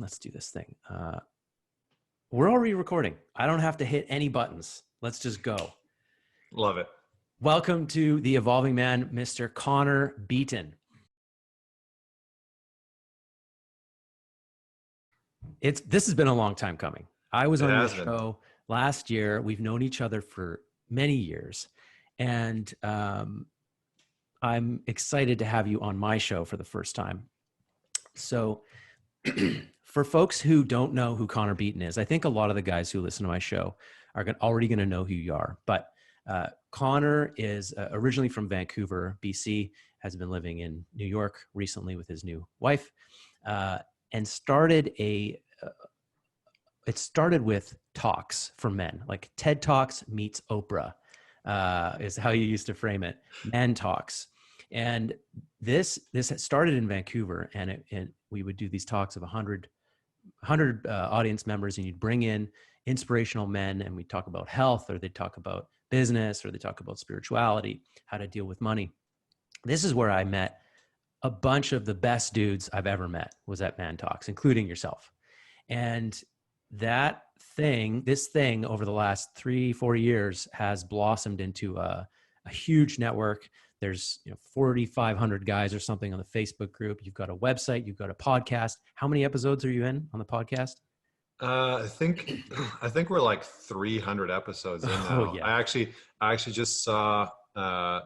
Let's do this thing. We're already recording. I don't have to hit any buttons. Let's just go. Love it. Welcome to the Evolving Man, Mr. Connor Beaton. This has been a long time coming. I was on your show last year. We've known each other for many years, and I'm excited to have you on my show for the first time. So for folks who don't know who Connor Beaton is, I think a lot of the guys who listen to my show are already going to know who you are. But Connor is originally from Vancouver, BC, has been living in New York recently with his new wife, and started it started with talks for men, like TED Talks meets Oprah, is how you used to frame it, Mantalks. And this started in Vancouver, and we would do these talks of 100 audience members, and you'd bring in inspirational men, and we'd talk about health, or they'd talk about business, or they talk about spirituality, how to deal with money. This is where I met a bunch of the best dudes I've ever met, was at Mantalks, including yourself. And this thing over the last 3-4 years has blossomed into a huge network. There's 4,500 guys or something on the Facebook group. You've got a website, you've got a podcast. How many episodes are you in on the podcast? I think we're like 300 episodes in now. Oh, yeah. I actually just saw, I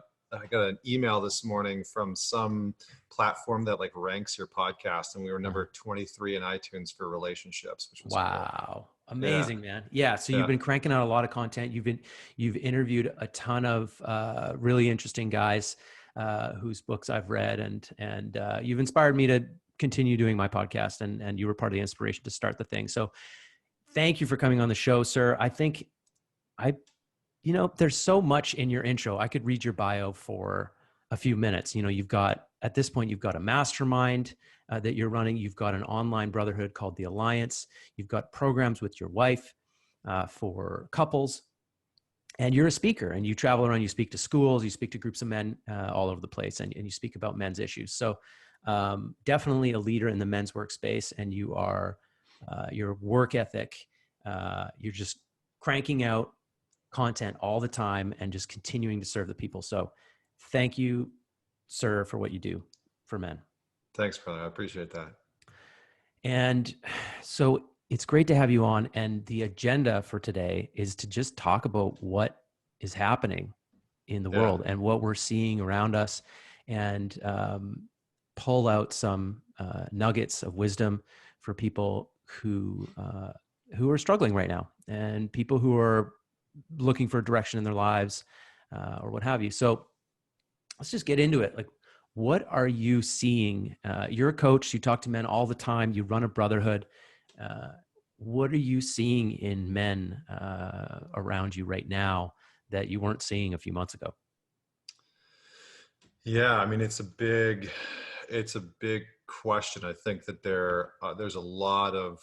got an email this morning from some platform that like ranks your podcast, and we were number 23 in iTunes for relationships, which was wow. Cool. Amazing, man. Yeah. So you've been cranking out a lot of content. You've interviewed a ton of really interesting guys whose books I've read, and you've inspired me to continue doing my podcast, and you were part of the inspiration to start the thing. So thank you for coming on the show, sir. I think there's so much in your intro. I could read your bio for a few minutes. At this point, you've got a mastermind that you're running. You've got an online brotherhood called the Alliance. You've got programs with your wife for couples, and you're a speaker, and you travel around. You speak to schools, you speak to groups of men all over the place, and you speak about men's issues. So definitely a leader in the men's workspace, and you are your work ethic. You're just cranking out content all the time and just continuing to serve the people. So thank you, sir, for what you do for men. Thanks, brother. I appreciate that. And so it's great to have you on. And the agenda for today is to just talk about what is happening in the world and what we're seeing around us, and pull out some nuggets of wisdom for people who are struggling right now, and people who are looking for direction in their lives, or what have you. So let's just get into it. Like, what are you seeing? You're a coach. You talk to men all the time. You run a brotherhood. What are you seeing in men around you right now that you weren't seeing a few months ago? Yeah, I mean, it's a big question. I think that there's a lot of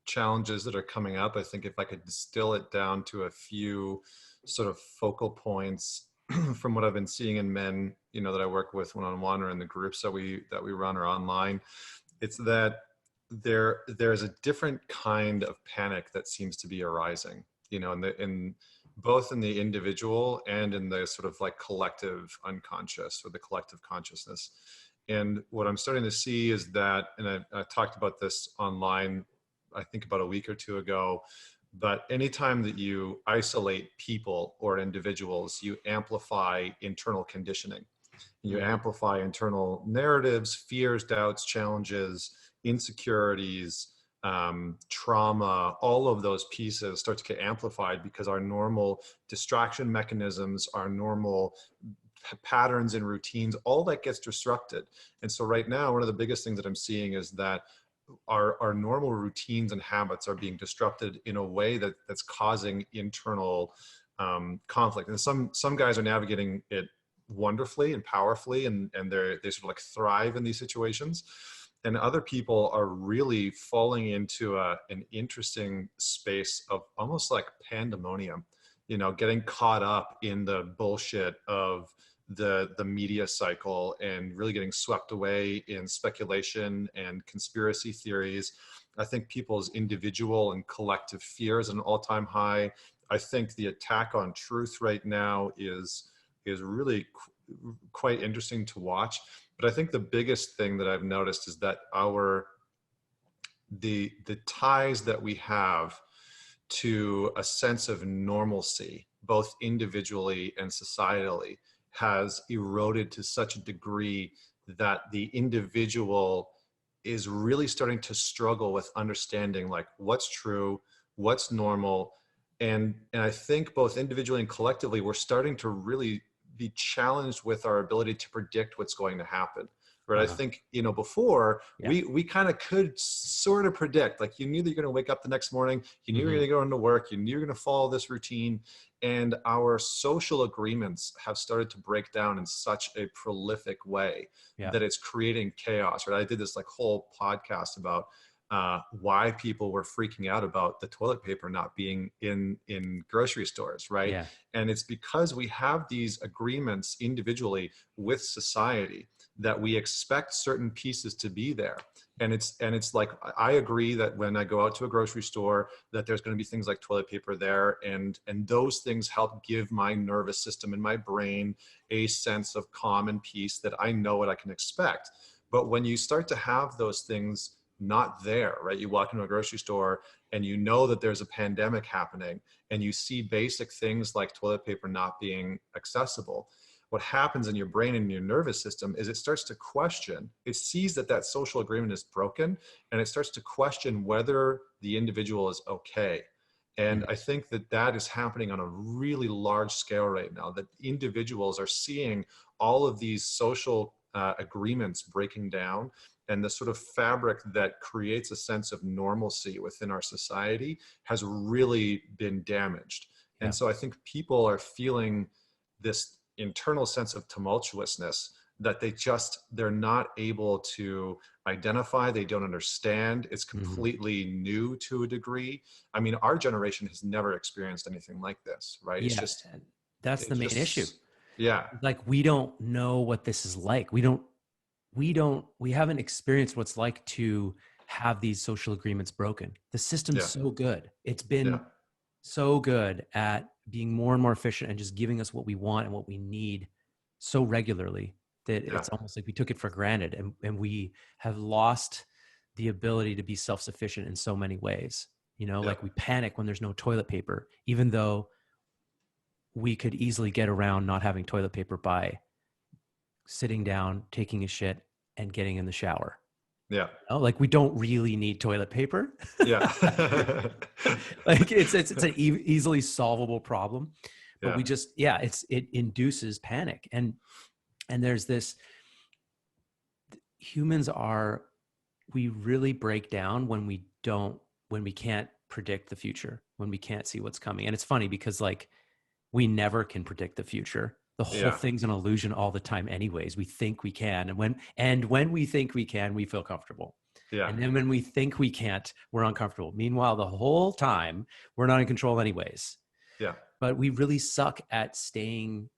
challenges that are coming up. I think if I could distill it down to a few sort of focal points from what I've been seeing in men, that I work with one-on-one or in the groups that we run or online, it's that there's a different kind of panic that seems to be arising, in both in the individual and in the sort of like collective unconscious or the collective consciousness. And what I'm starting to see is that, and I talked about this online, I think about a week or two ago, but anytime that you isolate people or individuals, you amplify internal conditioning. You amplify internal narratives, fears, doubts, challenges, insecurities, trauma. All of those pieces start to get amplified because our normal distraction mechanisms, our normal patterns and routines, all that gets disrupted. And so right now, one of the biggest things that I'm seeing is that our normal routines and habits are being disrupted in a way that's causing internal conflict. And some guys are navigating it wonderfully and powerfully, and they sort of like thrive in these situations. And other people are really falling into an interesting space of almost like pandemonium, getting caught up in the bullshit of the media cycle and really getting swept away in speculation and conspiracy theories. I think people's individual and collective fear is at an all-time high. I think the attack on truth right now is really quite interesting to watch. But I think the biggest thing that I've noticed is that the ties that we have to a sense of normalcy, both individually and societally, has eroded to such a degree that the individual is really starting to struggle with understanding like what's true, what's normal. And I think both individually and collectively, we're starting to really be challenged with our ability to predict what's going to happen. Right. I think, before Yeah. we kind of could sort of predict, like you knew that you're going to wake up the next morning, you knew you were Mm-hmm. going to go into work, you knew you're going to follow this routine. And our social agreements have started to break down in such a prolific way Yeah. that it's creating chaos. Right. I did this like whole podcast about why people were freaking out about the toilet paper not being in grocery stores, right? Yeah. And it's because we have these agreements individually with society that we expect certain pieces to be there. And it's like, I agree that when I go out to a grocery store, that there's going to be things like toilet paper there, and those things help give my nervous system and my brain a sense of calm and peace that I know what I can expect. But when you start to have those things not there, right? You walk into a grocery store and you know that there's a pandemic happening, and you see basic things like toilet paper not being accessible. What happens in your brain and your nervous system is it starts to question, it sees that that social agreement is broken, and it starts to question whether the individual is okay. And I think that that is happening on a really large scale right now, that individuals are seeing all of these social agreements breaking down, and the sort of fabric that creates a sense of normalcy within our society has really been damaged. Yeah. And so I think people are feeling this internal sense of tumultuousness that they're not able to identify, they don't understand. It's Mm-hmm. completely new to a degree. I mean, our generation has never experienced anything like this, right? Yeah. And that's the It's main issue. just, yeah, Like, we don't know what this is like. We haven't experienced what's like to have these social agreements broken. The system's yeah, so good. It's yeah, been so good at being more and more efficient and just giving us what we want and what we need so regularly that yeah, it's almost like we took it for granted, and we have lost the ability to be self-sufficient in so many ways. yeah, Like, we panic when there's no toilet paper, even though we could easily get around not having toilet paper by sitting down, taking a shit, and getting in the shower. yeah, Like, we don't really need toilet paper. yeah, Like, it's an easily solvable problem, but yeah, it induces panic. And there's this, humans are, we really break down when we can't predict the future, when we can't see what's coming. And it's funny because, like, we never can predict the future. The whole yeah, thing's an illusion all the time anyways. We think we can, and when we think we can, we feel comfortable. yeah, And then when we think we can't, we're uncomfortable. Meanwhile, the whole time, we're not in control anyways. yeah, But we really suck at staying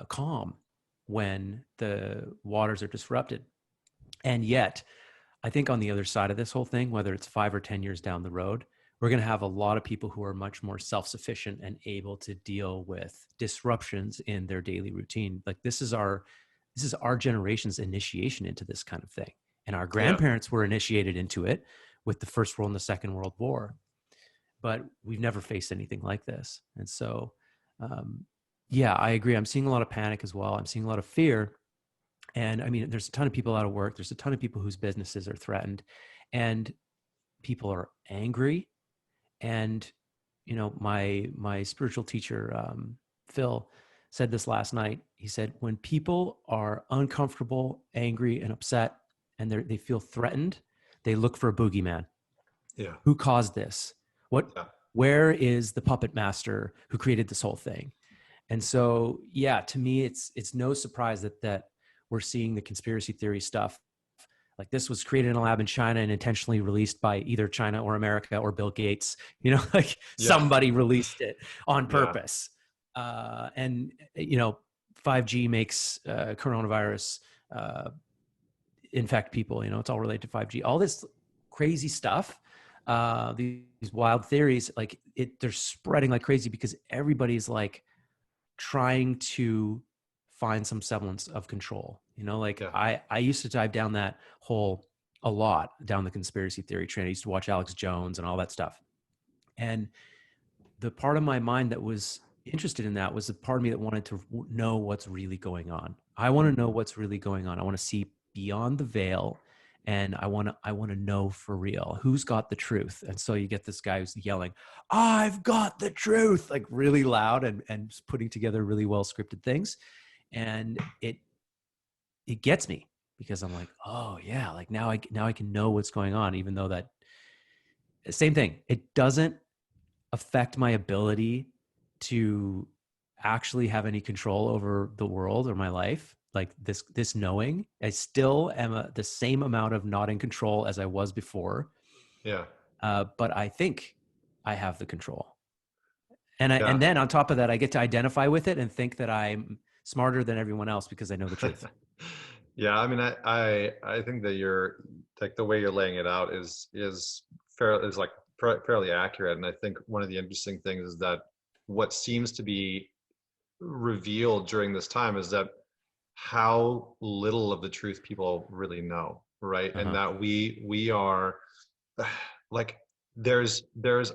calm when the waters are disrupted. And yet, I think on the other side of this whole thing, whether it's 5 or 10 years down the road, we're going to have a lot of people who are much more self-sufficient and able to deal with disruptions in their daily routine. Like, this is our generation's initiation into this kind of thing. And our yeah, grandparents were initiated into it with the First World and the Second World War, but we've never faced anything like this. And so, yeah, I agree. I'm seeing a lot of panic as well. I'm seeing a lot of fear. And I mean, there's a ton of people out of work. There's a ton of people whose businesses are threatened, and people are angry. And, my spiritual teacher, Phil, said this last night. He said, when people are uncomfortable, angry, and upset, and they feel threatened, they look for a boogeyman. yeah, Who caused this? yeah, Where is the puppet master who created this whole thing? And so, yeah, to me, it's no surprise that we're seeing the conspiracy theory stuff. Like, this was created in a lab in China and intentionally released by either China or America or Bill Gates. Like, yeah, somebody released it on yeah, purpose. And 5G makes coronavirus infect people. It's all related to 5G. All this crazy stuff, these wild theories, like they're spreading like crazy because everybody's like trying to find some semblance of control. Like Yeah. I used to dive down that hole a lot, down the conspiracy theory train. I used to watch Alex Jones and all that stuff. And the part of my mind that was interested in that was the part of me that wanted to know what's really going on. I want to know what's really going on. I want to see beyond the veil, and I want to know for real who's got the truth. And so you get this guy who's yelling, "I've got the truth," like really loud, and putting together really well scripted things. And it gets me because I'm like, oh yeah, like now I can know what's going on, even though that same thing. It doesn't affect my ability to actually have any control over the world or my life. Like this knowing, I still am the same amount of not in control as I was before. Yeah. But I think I have the control. And Yeah. then on top of that, I get to identify with it and think that I'm smarter than everyone else because I know the truth. Yeah, I mean, I think that you're like the way you're laying it out is fair is like fairly accurate, and I think one of the interesting things is that what seems to be revealed during this time is that how little of the truth people really know, right? And Uh-huh. that we are like there's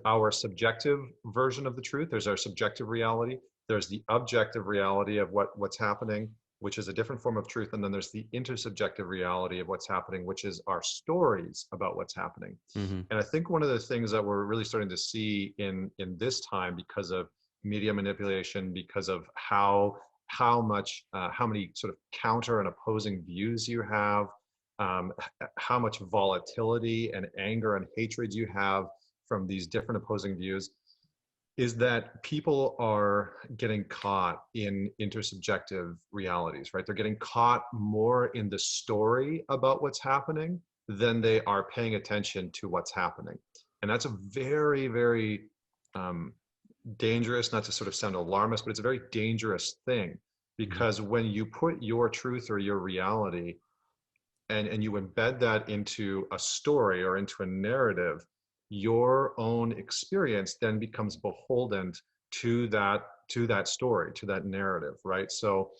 our subjective version of the truth, there's our subjective reality, there's the objective reality of what's happening, which is a different form of truth, and then there's the intersubjective reality of what's happening, which is our stories about what's happening. Mm-hmm. And I think one of the things that we're really starting to see in this time, because of media manipulation, because of how much how many sort of counter and opposing views you have, how much volatility and anger and hatred you have from these different opposing views, is that people are getting caught in intersubjective realities, right? They're getting caught more in the story about what's happening than they are paying attention to what's happening. And that's a very, very dangerous, not to sort of sound alarmist, but it's a very dangerous thing, Mm-hmm. because when you put your truth or your reality and you embed that into a story or into a narrative, your own experience then becomes beholden to that story, to that narrative, right? So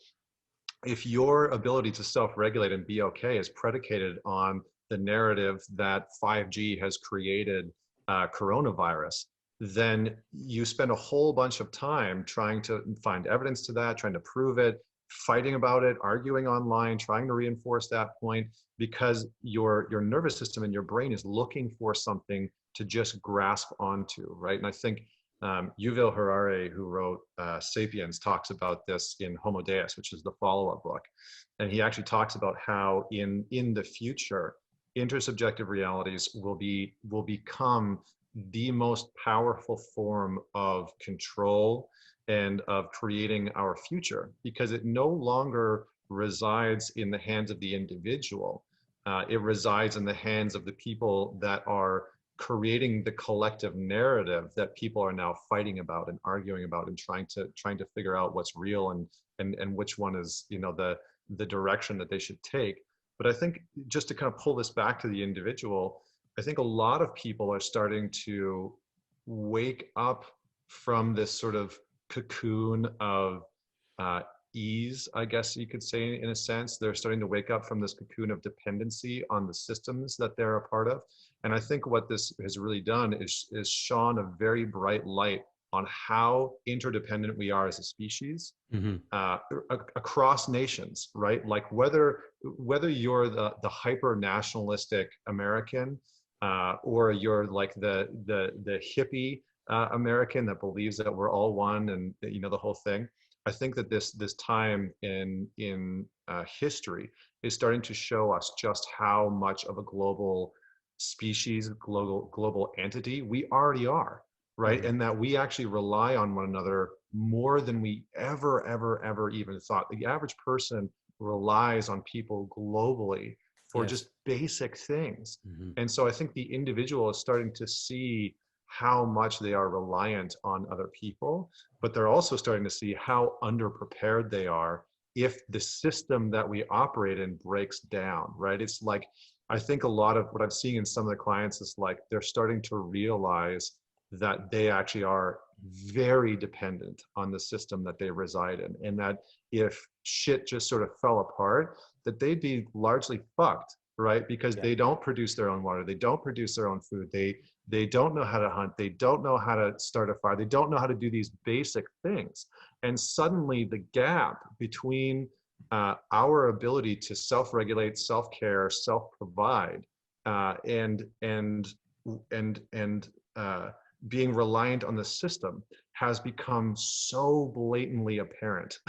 if your ability to self-regulate and be okay is predicated on the narrative that 5G has created coronavirus, then you spend a whole bunch of time trying to find evidence to that, trying to prove it, fighting about it, arguing online, trying to reinforce that point, because your nervous system and your brain is looking for something to just grasp onto, right? And I think Yuval Harari, who wrote *Sapiens*, talks about this in *Homo Deus*, which is the follow-up book, and he actually talks about how in the future, intersubjective realities will become the most powerful form of control and of creating our future, because it no longer resides in the hands of the individual. It resides in the hands of the people that are creating the collective narrative that people are now fighting about and arguing about and trying to figure out what's real and which one is, you know, the direction that they should take. But I think, just to kind of pull this back to the individual, I think a lot of people are starting to wake up from this sort of cocoon of uh, ease, I guess you could say, in a sense. They're starting to wake up from this cocoon of dependency on the systems that they're a part of. And I think what this has really done is shone a very bright light on how interdependent we are as a species, Mm-hmm. across nations, right? Like whether you're the hyper nationalistic American, or you're like the hippie American that believes that we're all one, and you know, the whole thing. I think that this time in history is starting to show us just how much of a global species, global entity we already are, right? Mm-hmm. And that we actually rely on one another more than we ever even thought. The average person relies on people globally for Yes. just basic things. Mm-hmm. And so I think the individual is starting to see how much they are reliant on other people, but they're also starting to see how underprepared they are if the system that we operate in breaks down, right? It's like I think a lot of what I'm seeing in some of the clients is like they're starting to realize that they actually are very dependent on the system that they reside in, and that if shit just sort of fell apart, that they'd be largely fucked, right? Because Yeah. they don't produce their own water, they don't produce their own food, they don't know how to hunt, they don't know how to start a fire, they don't know how to do these basic things. And suddenly the gap between our ability to self-regulate, self-care, self-provide, and being reliant on the system has become so blatantly apparent.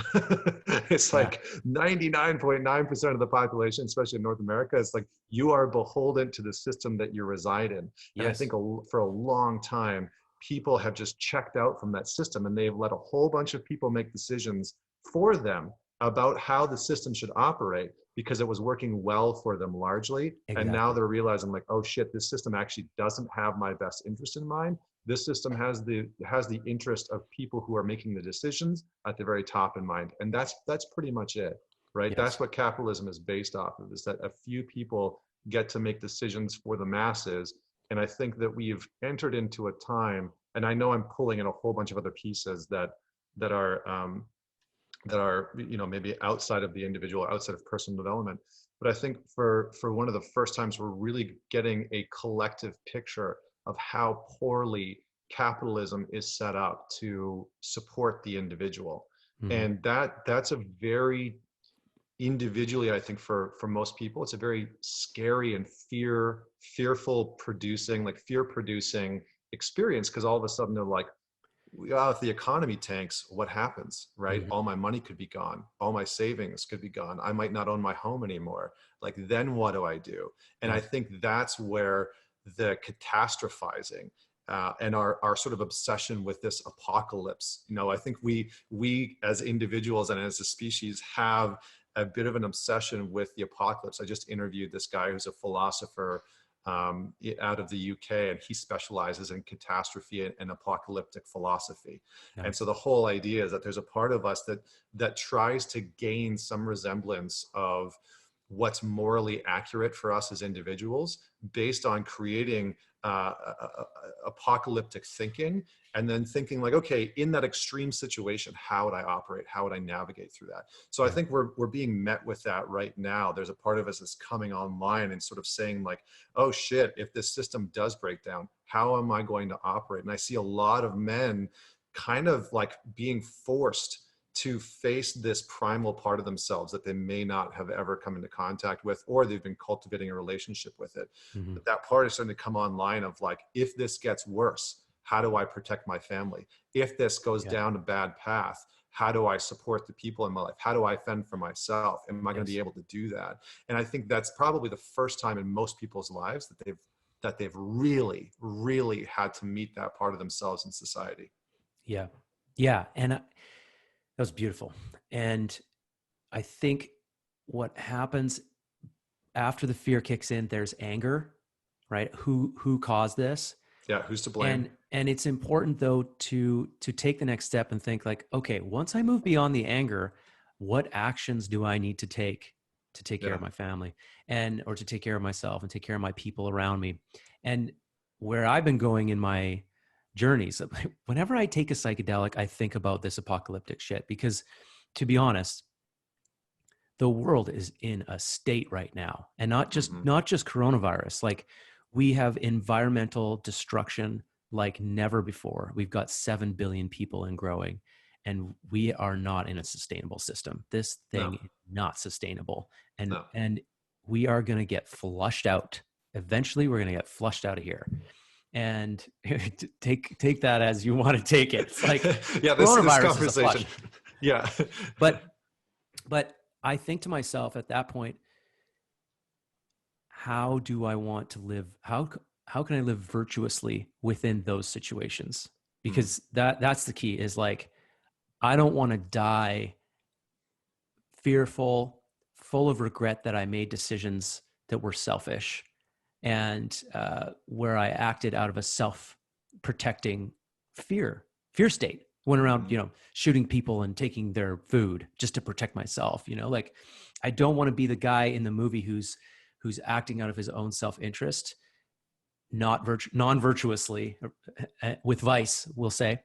It's Yeah. like 99.9% of the population, especially in North America, it's like you are beholden to the system that you reside in. And I Yes. think for a long time, people have just checked out from that system, and they've let a whole bunch of people make decisions for them about how the system should operate because it was working well for them largely. And now Exactly. they're realizing like, oh shit, this system actually doesn't have my best interest in mind. This system has the interest of people who are making the decisions at the very top in mind. And that's pretty much it, right? Yes. That's what capitalism is based off of, is that a few people get to make decisions for the masses. And I think that we've entered into a time, and I know I'm pulling in a whole bunch of other pieces that are maybe outside of the individual, outside of personal development. But I think for one of the first times, we're really getting a collective picture of how poorly capitalism is set up to support the individual. Mm-hmm. And that's a very individually, I think for most people, it's a very scary and fearful producing, like fear producing experience, because all of a sudden they're like, well, if the economy tanks, what happens, right? Mm-hmm. All my money could be gone. All my savings could be gone. I might not own my home anymore. Like, then what do I do? And I Yeah. think that's where the catastrophizing and our sort of obsession with this apocalypse, I think we as individuals and as a species have a bit of an obsession with the apocalypse. I just interviewed this guy who's a philosopher out of the UK, and he specializes in catastrophe and apocalyptic philosophy. And so Nice. the whole idea is that there's a part of us that tries to gain some resemblance of what's morally accurate for us as individuals based on creating apocalyptic thinking, and then thinking like, okay, in that extreme situation, how would I operate? How would I navigate through that? So I Yeah. think we're being met with that right now. There's a part of us that's coming online and sort of saying like, oh shit, if this system does break down, how am I going to operate? And I see a lot of men kind of like being forced to face this primal part of themselves that they may not have ever come into contact with, or they've been cultivating a relationship with it. Mm-hmm. But that part is starting to come online of like, if this gets worse, how do I protect my family? If this goes Yeah. down a bad path, how do I support the people in my life? How do I fend for myself? Am I going to be Yes. able to do that? And I think that's probably the first time in most people's lives that they've really, really had to meet that part of themselves in society. Yeah. Yeah. And that was beautiful. And I think what happens after the fear kicks in, there's anger, right? Who caused this? Yeah, who's to blame? And it's important though to take the next step and think like, okay, once I move beyond the anger, what actions do I need to take care Yeah, of my family or to take care of myself and take care of my people around me? And where I've been going in my journeys, whenever I take a psychedelic, I think about this apocalyptic shit because, to be honest, the world is in a state right now, and not just mm-hmm. coronavirus. Like, we have environmental destruction like never before. We've got 7 billion people and growing, and we are not in a sustainable system. This No, thing is not sustainable, and no. we are going to get flushed out. Eventually we're going to get flushed out of here. And take that as you want to take it. It's like Yeah, this coronavirus is a conversation. flush. Yeah. But I think to myself at that point, how do I want to live? How can I live virtuously within those situations? Mm, Because that's the key, is like, I don't want to die fearful, full of regret that I made decisions that were selfish, and where I acted out of a self-protecting fear state. Went around, mm, shooting people and taking their food just to protect myself. Like, I don't want to be the guy in the movie who's who's acting out of his own self-interest, not non-virtuously, with vice, we'll say.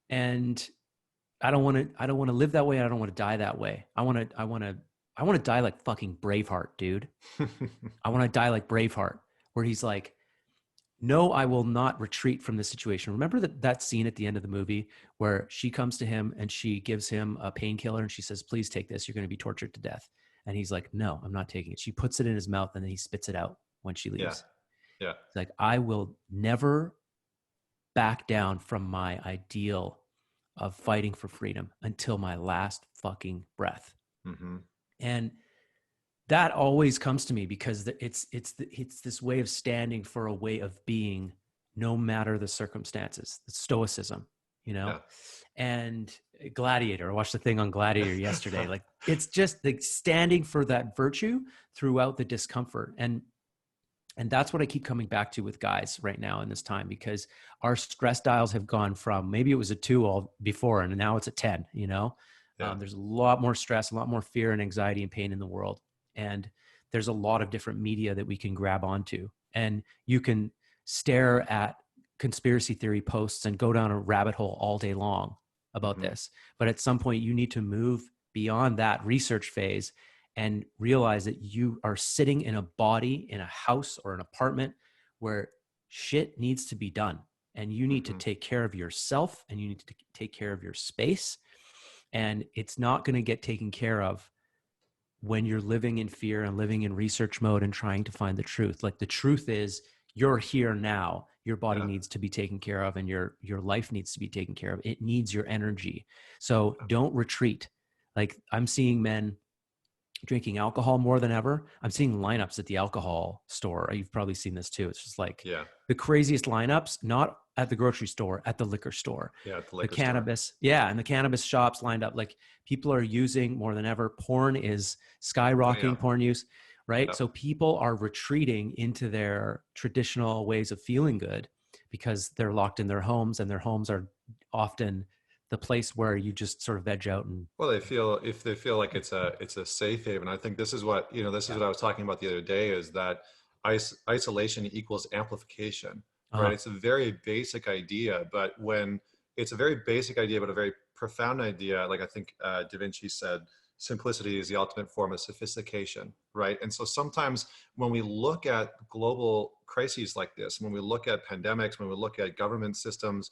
And I don't want to live that way. I don't want to die that way. I want to die like fucking Braveheart, dude. I want to die like Braveheart, where he's like, no, I will not retreat from this situation. Remember that scene at the end of the movie where she comes to him and she gives him a painkiller and she says, please take this. You're going to be tortured to death. And he's like, no, I'm not taking it. She puts it in his mouth and then he spits it out when she leaves. Yeah. It's like, I will never back down from my ideal of fighting for freedom until my last fucking breath. Mm-hmm. And that always comes to me because it's this way of standing for a way of being, no matter the circumstances. The stoicism, you know. Yeah. And Gladiator. I watched the thing on Gladiator yesterday. Like, it's just like standing for that virtue throughout the discomfort. And that's what I keep coming back to with guys right now in this time, because our stress dials have gone from, maybe it was a 2 all before, and now it's a 10, you know. Yeah. There's a lot more stress, a lot more fear and anxiety and pain in the world. And there's a lot of different media that we can grab onto. And you can stare at conspiracy theory posts and go down a rabbit hole all day long about this. But at some point, you need to move beyond that research phase and realize that you are sitting in a body, in a house or an apartment where shit needs to be done. And you need to take care of yourself, and you need to take care of your space. And it's not going to get taken care of when you're living in fear and living in research mode and trying to find the truth. Like, the truth is, you're here now. Your body needs to be taken care of, and your life needs to be taken care of. It needs your energy. So don't retreat. Like, I'm seeing men drinking alcohol more than ever. I'm seeing lineups at the alcohol store. You've probably seen this too. It's just like the craziest lineups, not at the grocery store, at the liquor store. Yeah, at the liquor store. Cannabis. Yeah, and the cannabis shops lined up. Like, people are using more than ever. Porn is skyrocketing, porn use, right? So people are retreating into their traditional ways of feeling good because they're locked in their homes, and their homes are often the place where you just sort of veg out. And well, they feel like it's a safe haven. I think this is what, this is what I was talking about the other day, is that isolation equals amplification, right? It's a very basic idea, but when it's a very basic idea, but a very profound idea, like I think Da Vinci said, simplicity is the ultimate form of sophistication, right? And so sometimes when we look at global crises like this, when we look at pandemics, when we look at government systems,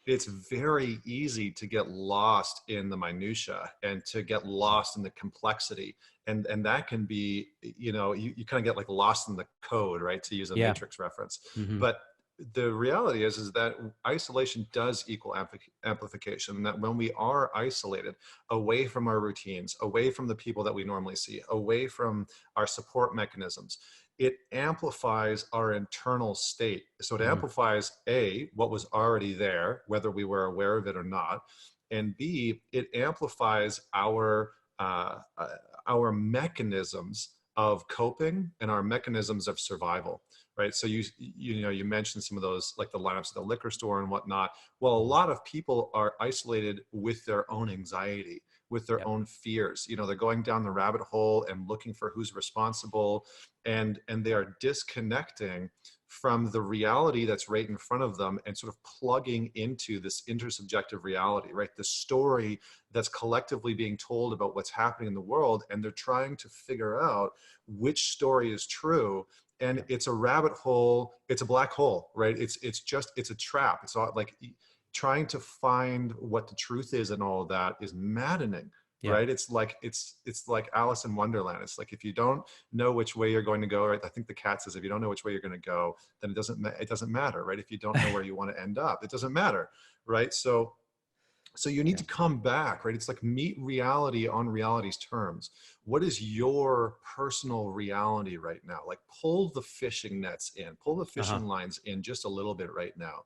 it's very easy to get lost in the minutia and to get lost in the complexity. And that can be, you kind of get like lost in the code, right? To use a Matrix reference. But the reality is that isolation does equal amplification. And that when we are isolated, away from our routines, away from the people that we normally see, away from our support mechanisms, it amplifies our internal state. So it amplifies A, what was already there, whether we were aware of it or not, and B, it amplifies our mechanisms of coping and our mechanisms of survival, right? So you mentioned some of those, like the lineups at the liquor store and whatnot. Well, a lot of people are isolated with their own anxiety, with their own fears. They're going down the rabbit hole and looking for who's responsible, and they are disconnecting from the reality that's right in front of them and sort of plugging into this intersubjective reality, right? The story that's collectively being told about what's happening in the world, and they're trying to figure out which story is true. And it's a rabbit hole, it's a black hole, right? It's a trap. It's all like, trying to find what the truth is and all of that is maddening, right? It's like Alice in Wonderland. It's like, if you don't know which way you're going to go, right? I think the cat says, if you don't know which way you're going to go, then it doesn't matter, right? If you don't know where you want to end up, it doesn't matter, right? So you need to come back, right? It's like, meet reality on reality's terms. What is your personal reality right now? Like, pull the fishing nets in, pull the fishing lines in just a little bit right now.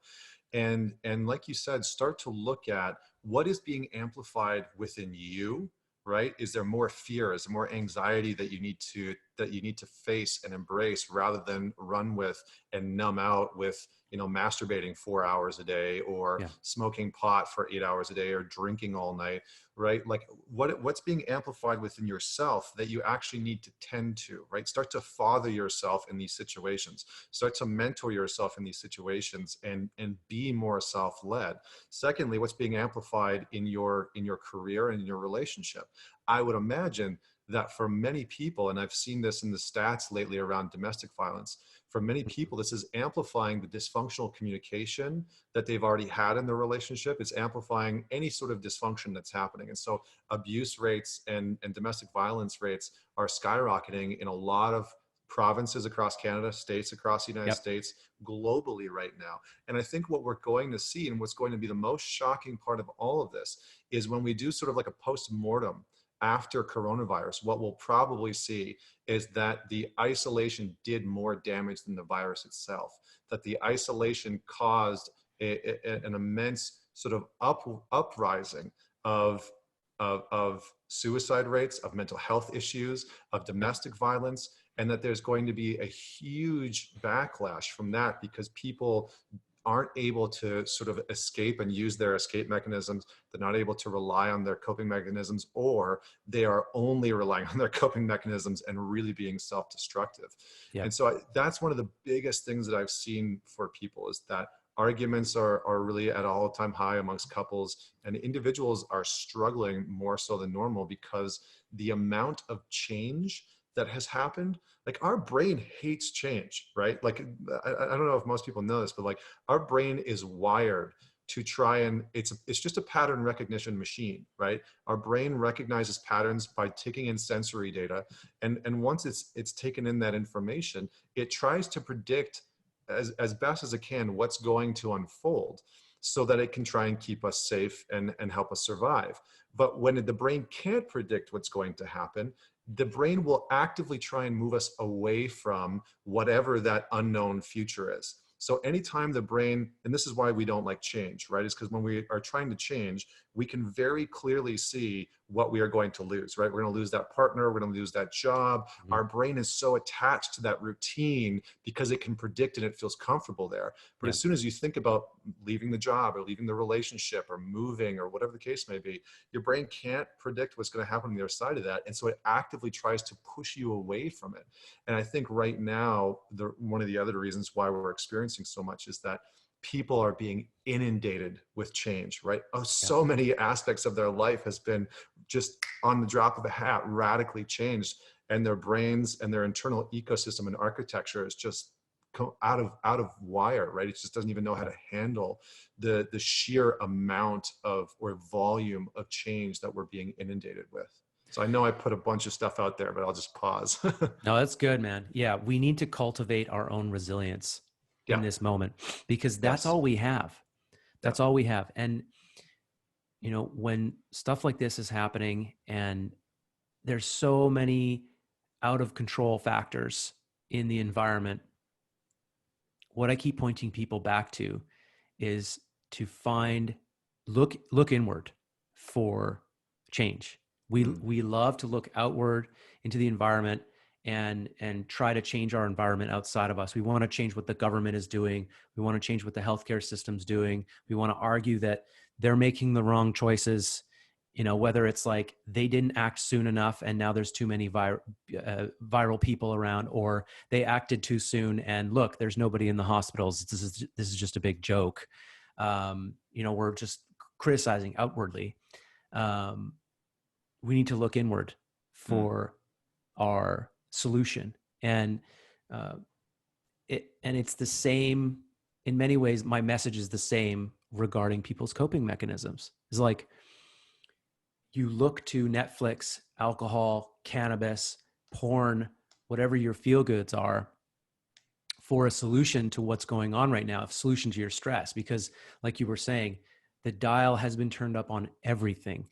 And like you said, start to look at what is being amplified within you, right? Is there more fear? Is there more anxiety that you need to that you need to face and embrace rather than run with and numb out with, masturbating 4 hours a day, or Yeah. smoking pot for 8 hours a day, or drinking all night, right? Like what's being amplified within yourself that you actually need to tend to, right? Start to father yourself in these situations, start to mentor yourself in these situations, and be more self-led. Secondly, what's being amplified in your career and in your relationship. I would imagine that for many people, and I've seen this in the stats lately around domestic violence, for many people, this is amplifying the dysfunctional communication that they've already had in their relationship. It's amplifying any sort of dysfunction that's happening. And so abuse rates and domestic violence rates are skyrocketing in a lot of provinces across Canada, states across the United Yep. States, globally right now. And I think what we're going to see, and what's going to be the most shocking part of all of this, is when we do sort of like a post-mortem after coronavirus, what we'll probably see is that the isolation did more damage than the virus itself, that the isolation caused an immense sort of uprising of suicide rates, of mental health issues, of domestic violence, and that there's going to be a huge backlash from that because people aren't able to sort of escape and use their escape mechanisms. They're not able to rely on their coping mechanisms, or they are only relying on their coping mechanisms and really being self-destructive. Yep. And so that's one of the biggest things that I've seen for people, is that arguments are really at an all-time high amongst couples, and individuals are struggling more so than normal because the amount of change that has happened, like our brain hates change, right? Like, I don't know if most people know this, but like our brain is wired to try and it's just a pattern recognition machine, right? Our brain recognizes patterns by taking in sensory data. And once it's taken in that information, it tries to predict as best as it can what's going to unfold so that it can try and keep us safe and help us survive. But when the brain can't predict what's going to happen, the brain will actively try and move us away from whatever that unknown future is. So anytime the brain, and this is why we don't like change, right? Is because when we are trying to change, we can very clearly see what we are going to lose, right? We're going to lose that partner. We're going to lose that job. Mm-hmm. Our brain is so attached to that routine because it can predict and it feels comfortable there. But as soon as you think about leaving the job or leaving the relationship or moving or whatever the case may be, your brain can't predict what's going to happen on the other side of that. And so it actively tries to push you away from it. And I think right now, one of the other reasons why we're experiencing so much is that people are being inundated with change, right? So many aspects of their life has been just on the drop of a hat radically changed, and their brains and their internal ecosystem and architecture is just out of wire, right? It just doesn't even know how to handle the sheer amount of or volume of change that we're being inundated with. So I know I put a bunch of stuff out there, but I'll just pause. No, that's good, man. Yeah, we need to cultivate our own resilience in this moment, because that's all we have. That's all we have. And, when stuff like this is happening and there's so many out of control factors in the environment, what I keep pointing people back to is to look inward for change. We love to look outward into the environment and try to change our environment outside of us. We want to change what the government is doing. We want to change what the healthcare system's doing. We want to argue that they're making the wrong choices, whether it's like they didn't act soon enough and now there's too many viral people around, or they acted too soon and look, there's nobody in the hospitals. This is just a big joke. We're just criticizing outwardly. We need to look inward for our solution. And it's the same in many ways. My message is the same regarding people's coping mechanisms. It's like you look to Netflix, alcohol, cannabis, porn, whatever your feel goods are, for a solution to what's going on right now, a solution to your stress. Because like you were saying, the dial has been turned up on everything.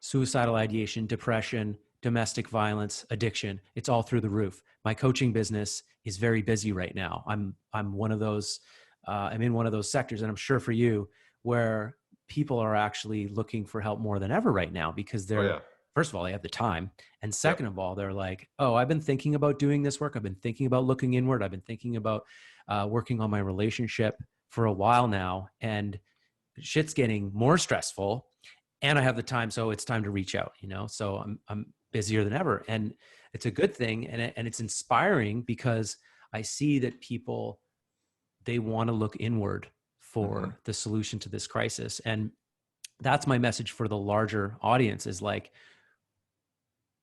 Suicidal ideation, depression, domestic violence, addiction, it's all through the roof. My coaching business is very busy right now. I'm one of those, I'm in one of those sectors, and I'm sure for you, where people are actually looking for help more than ever right now because they're first of all, they have the time. And Yep. second of all, they're like, oh, I've been thinking about doing this work. I've been thinking about looking inward. I've been thinking about working on my relationship for a while now. And shit's getting more stressful and I have the time. So it's time to reach out, so I'm busier than ever. And it's a good thing. And it's inspiring because I see that people, they want to look inward Mm-hmm. for the solution to this crisis. And that's my message for the larger audience is like,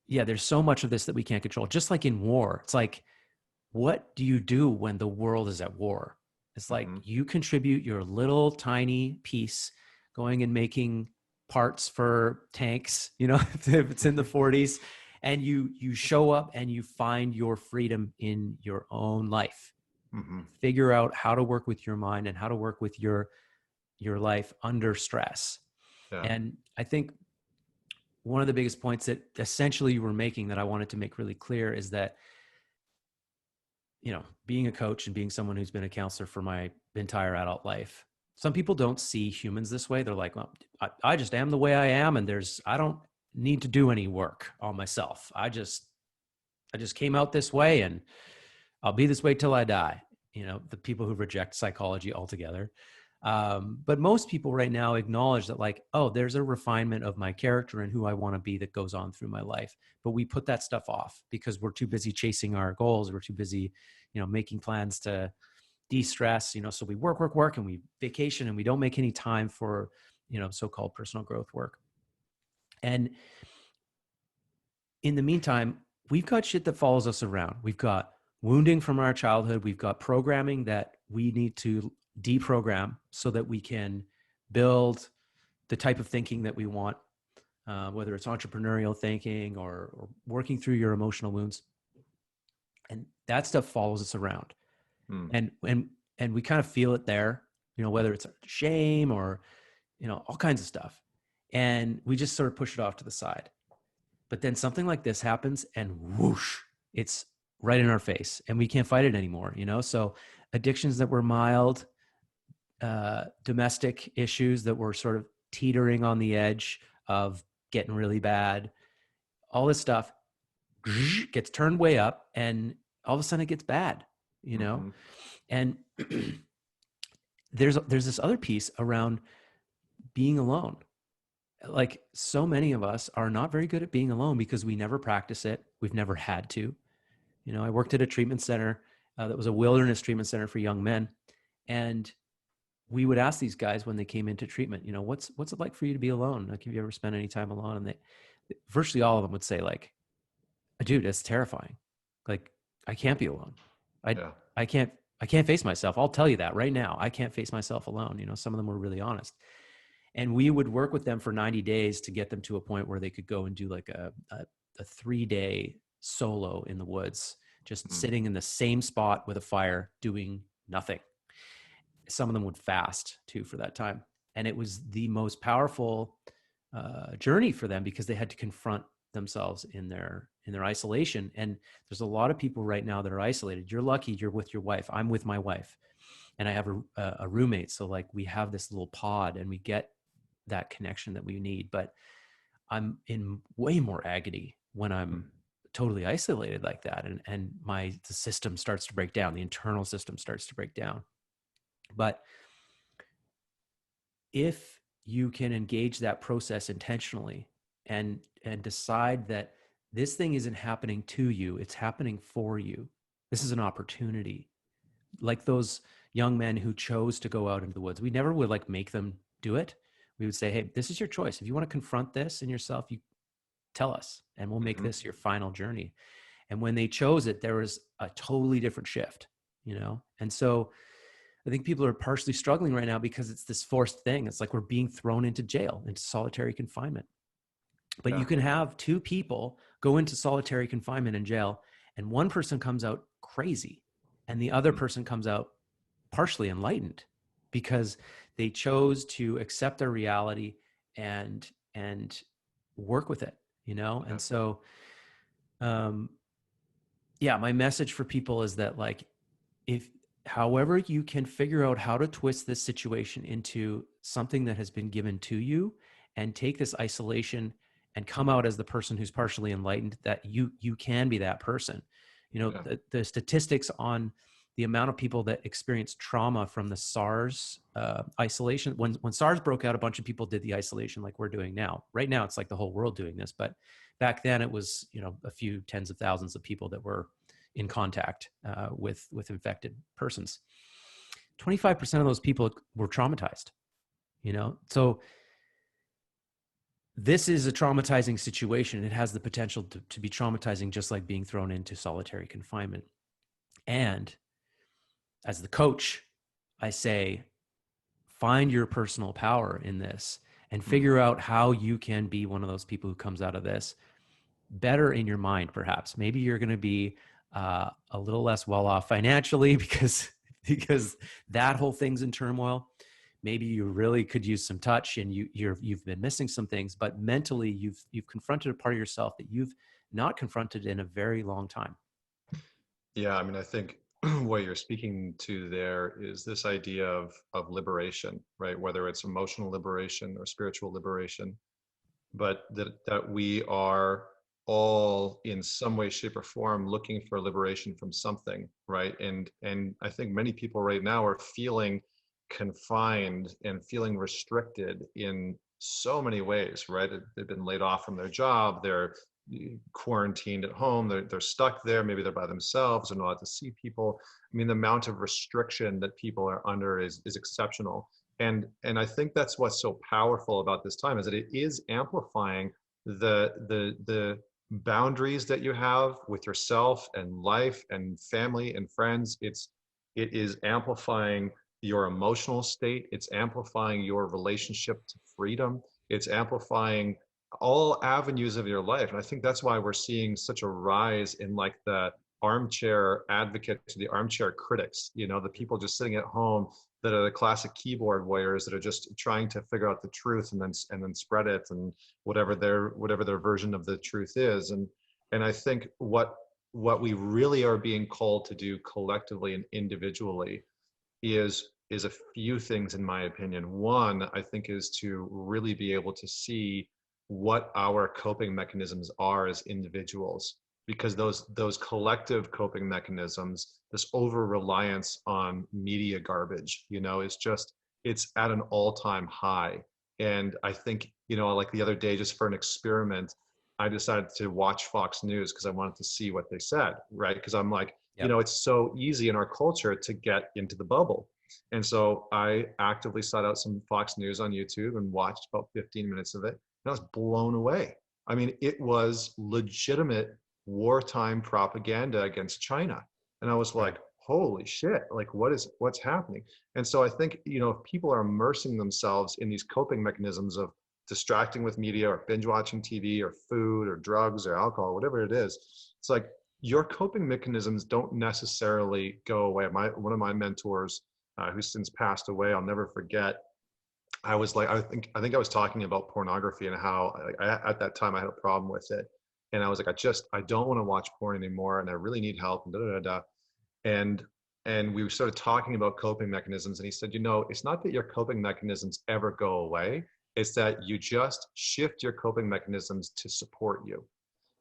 yeah, there's so much of this that we can't control. Just like in war, it's like, what do you do when the world is at war? It's like Mm-hmm. you contribute your little tiny piece going and making parts for tanks, if it's in the 40s, and you show up and you find your freedom in your own life. Mm-hmm. Figure out how to work with your mind and how to work with your life under stress. Yeah. And I think one of the biggest points that essentially you were making that I wanted to make really clear is that, being a coach and being someone who's been a counselor for my entire adult life, some people don't see humans this way. They're like, well, I just am the way I am. And I don't need to do any work on myself. I just came out this way and I'll be this way till I die. The people who reject psychology altogether. But most people right now acknowledge that like, oh, there's a refinement of my character and who I want to be that goes on through my life. But we put that stuff off because we're too busy chasing our goals. We're too busy, making plans to de-stress, so we work, and we vacation and we don't make any time for, so-called personal growth work. And in the meantime, we've got shit that follows us around. We've got wounding from our childhood. We've got programming that we need to deprogram so that we can build the type of thinking that we want, whether it's entrepreneurial thinking or working through your emotional wounds. And that stuff follows us around. Mm. And we kind of feel it there, whether it's shame or, all kinds of stuff. And we just sort of push it off to the side. But then something like this happens and whoosh, it's right in our face and we can't fight it anymore, So addictions that were mild, domestic issues that were sort of teetering on the edge of getting really bad, all this stuff gets turned way up and all of a sudden it gets bad, Mm-hmm. And there's this other piece around being alone. Like so many of us are not very good at being alone because we never practice it. We've never had to. I worked at a treatment center that was a wilderness treatment center for young men. And we would ask these guys when they came into treatment, what's it like for you to be alone? Like, have you ever spent any time alone? And virtually all of them would say like, dude, it's terrifying. Like, I can't be alone. Yeah. I can't face myself. I'll tell you that right now. I can't face myself alone. Some of them were really honest. And we would work with them for 90 days to get them to a point where they could go and do like a 3-day solo in the woods, just Mm. sitting in the same spot with a fire, doing nothing. Some of them would fast too for that time. And it was the most powerful journey for them because they had to confront themselves in their isolation. And there's a lot of people right now that are isolated. You're lucky you're with your wife. I'm with my wife and I have a roommate. So like we have this little pod and we get that connection that we need, but I'm in way more agony when I'm totally isolated like that. And the system starts to break down. The internal system starts to break down. But if you can engage that process intentionally and decide that this thing isn't happening to you, it's happening for you. This is an opportunity. Like those young men who chose to go out into the woods. We never would like make them do it. We would say, hey, this is your choice. If you want to confront this in yourself, you tell us and we'll make this your final journey. And when they chose it, there was a totally different shift, And so I think people are partially struggling right now because it's this forced thing. It's like we're being thrown into jail, into solitary confinement. But Yeah. you can have two people go into solitary confinement in jail and one person comes out crazy and the other person comes out partially enlightened because they chose to accept their reality and work with it, Yeah. And so, yeah, my message for people is that like, if however you can figure out how to twist this situation into something that has been given to you and take this isolation and come out as the person who's partially enlightened, that you can be that person. You know, Yeah. the statistics on the amount of people that experienced trauma from the SARS isolation. When SARS broke out, a bunch of people did the isolation like we're doing now. Right now, it's like the whole world doing this. But back then, it was, you know, a few tens of thousands of people that were in contact with infected persons. 25% of those people were traumatized. You know, so this is a traumatizing situation. It has the potential to be traumatizing, just like being thrown into solitary confinement. And as the coach, I say, find your personal power in this and figure out how you can be one of those people who comes out of this better in your mind. Perhaps maybe you're going to be a little less well off financially because that whole thing's in turmoil. Maybe you really could use some touch, and you've been missing some things, but mentally you've confronted a part of yourself that you've not confronted in a very long time. Yeah, I mean, I think what you're speaking to there is this idea of liberation, right? Whether it's emotional liberation or spiritual liberation, but that we are all in some way, shape, or form looking for liberation from something, right? And I think many people right now are feeling confined and feeling restricted in so many ways, right? They've been laid off from their job, they're quarantined at home, they're stuck there, maybe they're by themselves, they're not allowed to see people. I mean, the amount of restriction that people are under is exceptional. And I think that's what's so powerful about this time, is that it is amplifying the boundaries that you have with yourself and life and family and friends. It is amplifying your emotional state. It's amplifying your relationship to freedom. It's amplifying all avenues of your life. And I think that's why we're seeing such a rise in like the armchair advocates, the armchair critics, you know, the people just sitting at home that are the classic keyboard warriors that are just trying to figure out the truth and then spread it, and whatever their version of the truth is. And I think what we really are being called to do collectively and individually is a few things, in my opinion. One, I think, is to really be able to see what our coping mechanisms are as individuals, because those collective coping mechanisms, this over reliance on media garbage, you know, it's at an all-time high. And I think, you know, like the other day, just for an experiment, I decided to watch Fox News because I wanted to see what they said, right? Because I'm like, you Yep. know, it's so easy in our culture to get into the bubble. And so I actively sought out some Fox News on YouTube and watched about 15 minutes of it. And I was blown away. I mean, it was legitimate wartime propaganda against China. And I was like, holy shit, like what's happening? And so I think, you know, if people are immersing themselves in these coping mechanisms of distracting with media or binge watching TV or food or drugs or alcohol, whatever it is, it's like your coping mechanisms don't necessarily go away. One of my mentors, who's since passed away, I'll never forget. I was like, I think I was talking about pornography and how at that time I had a problem with it, and I was like, I don't want to watch porn anymore, and I really need help. And da da da da. And and we started talking about coping mechanisms, and he said, you know, it's not that your coping mechanisms ever go away. It's that you just shift your coping mechanisms to support you.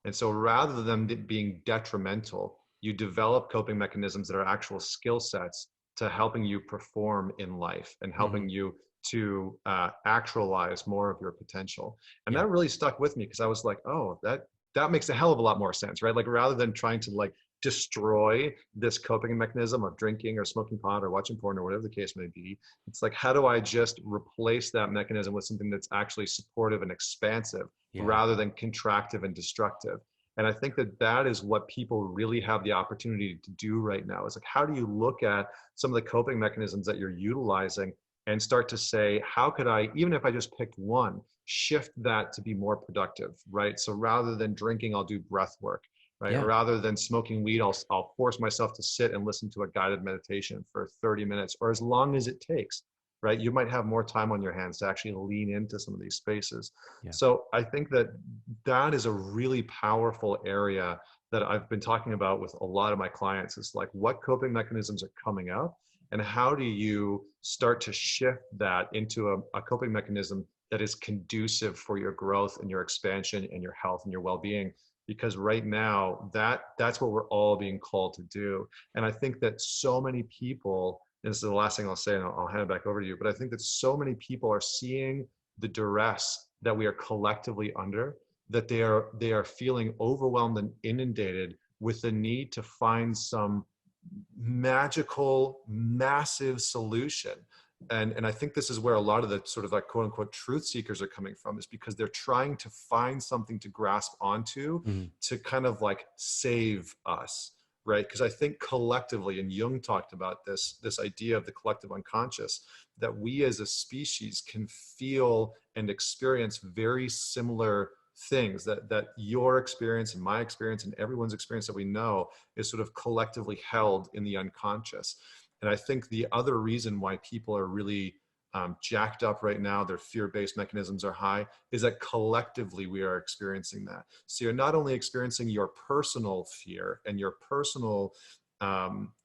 And so rather than being detrimental, you develop coping mechanisms that are actual skill sets to helping you perform in life and helping you to actualize more of your potential. And Yeah. that really stuck with me, because I was like, oh, that makes a hell of a lot more sense, right? Like rather than trying to like destroy this coping mechanism of drinking or smoking pot or watching porn or whatever the case may be, it's like, how do I just replace that mechanism with something that's actually supportive and expansive, Yeah. rather than contractive and destructive? And I think that is what people really have the opportunity to do right now, is like, how do you look at some of the coping mechanisms that you're utilizing and start to say, how could I, even if I just picked one, shift that to be more productive, right? So rather than drinking, I'll do breath work, right? Yeah. Rather than smoking weed, I'll force myself to sit and listen to a guided meditation for 30 minutes or as long as it takes, right? You might have more time on your hands to actually lean into some of these spaces. Yeah. So I think that is a really powerful area that I've been talking about with a lot of my clients, is like, what coping mechanisms are coming up and how do you start to shift that into a coping mechanism that is conducive for your growth and your expansion and your health and your well-being. Because right now, that's what we're all being called to do. And I think that so many people, and this is the last thing I'll say, and I'll hand it back over to you, but I think that so many people are seeing the duress that we are collectively under, that they are feeling overwhelmed and inundated with the need to find some magical, massive solution. And I think this is where a lot of the sort of like quote unquote truth seekers are coming from, is because they're trying to find something to grasp onto to kind of like save us, right? Because I think collectively, and Jung talked about this idea of the collective unconscious, that we as a species can feel and experience very similar things, that your experience and my experience and everyone's experience that we know is sort of collectively held in the unconscious. And I think the other reason why people are really jacked up right now, their fear-based mechanisms are high, is that collectively we are experiencing that. So you're not only experiencing your personal fear and your personal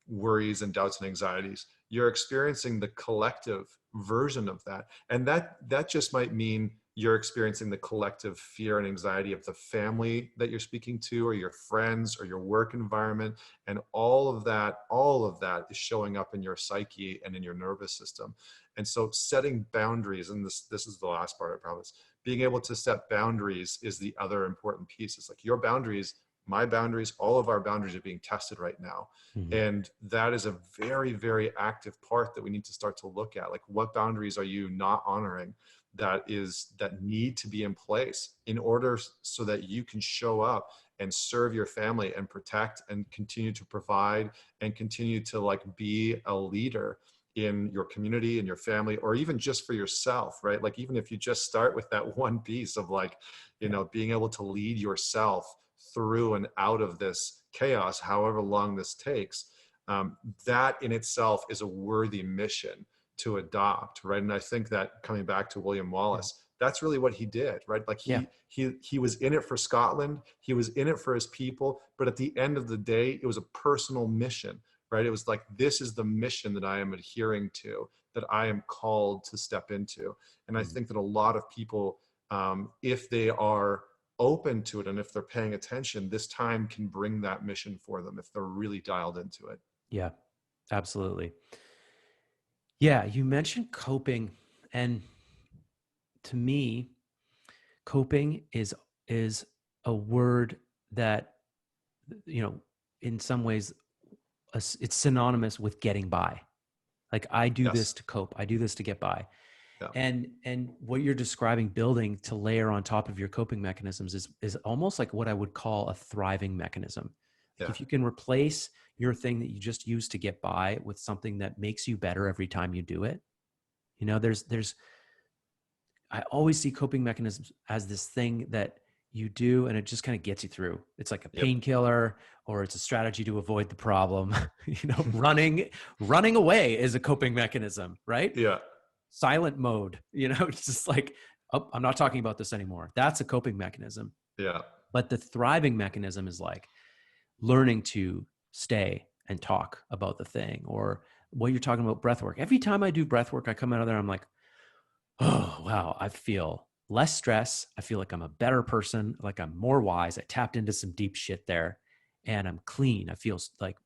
worries and doubts and anxieties, you're experiencing the collective version of that. And that just might mean you're experiencing the collective fear and anxiety of the family that you're speaking to, or your friends, or your work environment. And all of that is showing up in your psyche and in your nervous system. And so setting boundaries, and this is the last part, I promise, being able to set boundaries is the other important piece. It's like your boundaries, my boundaries, all of our boundaries are being tested right now. And that is a very, very active part that we need to start to look at. Like, what boundaries are you not honoring that need to be in place in order so that you can show up and serve your family and protect and continue to provide and continue to like be a leader in your community and your family, or even just for yourself, right? Like, even if you just start with that one piece of like, you know, being able to lead yourself through and out of this chaos, however long this takes, that in itself is a worthy mission to adopt, right? And I think that, coming back to William Wallace, that's really what he did, right? Like he was in it for Scotland, he was in it for his people, but at the end of the day, it was a personal mission, right? It was like, this is the mission that I am adhering to, that I am called to step into. And I think that a lot of people, if they are open to it and if they're paying attention, this time can bring that mission for them if they're really dialed into it. Yeah, absolutely. Yeah, you mentioned coping, and to me, coping is a word that, you know, in some ways it's synonymous with getting by. Like, I do this to cope, I do this to get by. And what you're describing, building to layer on top of your coping mechanisms, is almost like what I would call a thriving mechanism. Like, if you can replace your thing that you just use to get by with something that makes you better every time you do it, you know, I always see coping mechanisms as this thing that you do and it just kind of gets you through. It's like a painkiller, or it's a strategy to avoid the problem. You know, running away is a coping mechanism, right? Yeah. Silent mode, you know, it's just like, oh, I'm not talking about this anymore. That's a coping mechanism. Yeah. But the thriving mechanism is like learning to stay and talk about the thing, or what you're talking about, breath work. Every time I do breath work, I come out of there, I'm like, oh, wow, I feel less stress. I feel like I'm a better person, like I'm more wise. I tapped into some deep shit there, and I'm clean. I feel like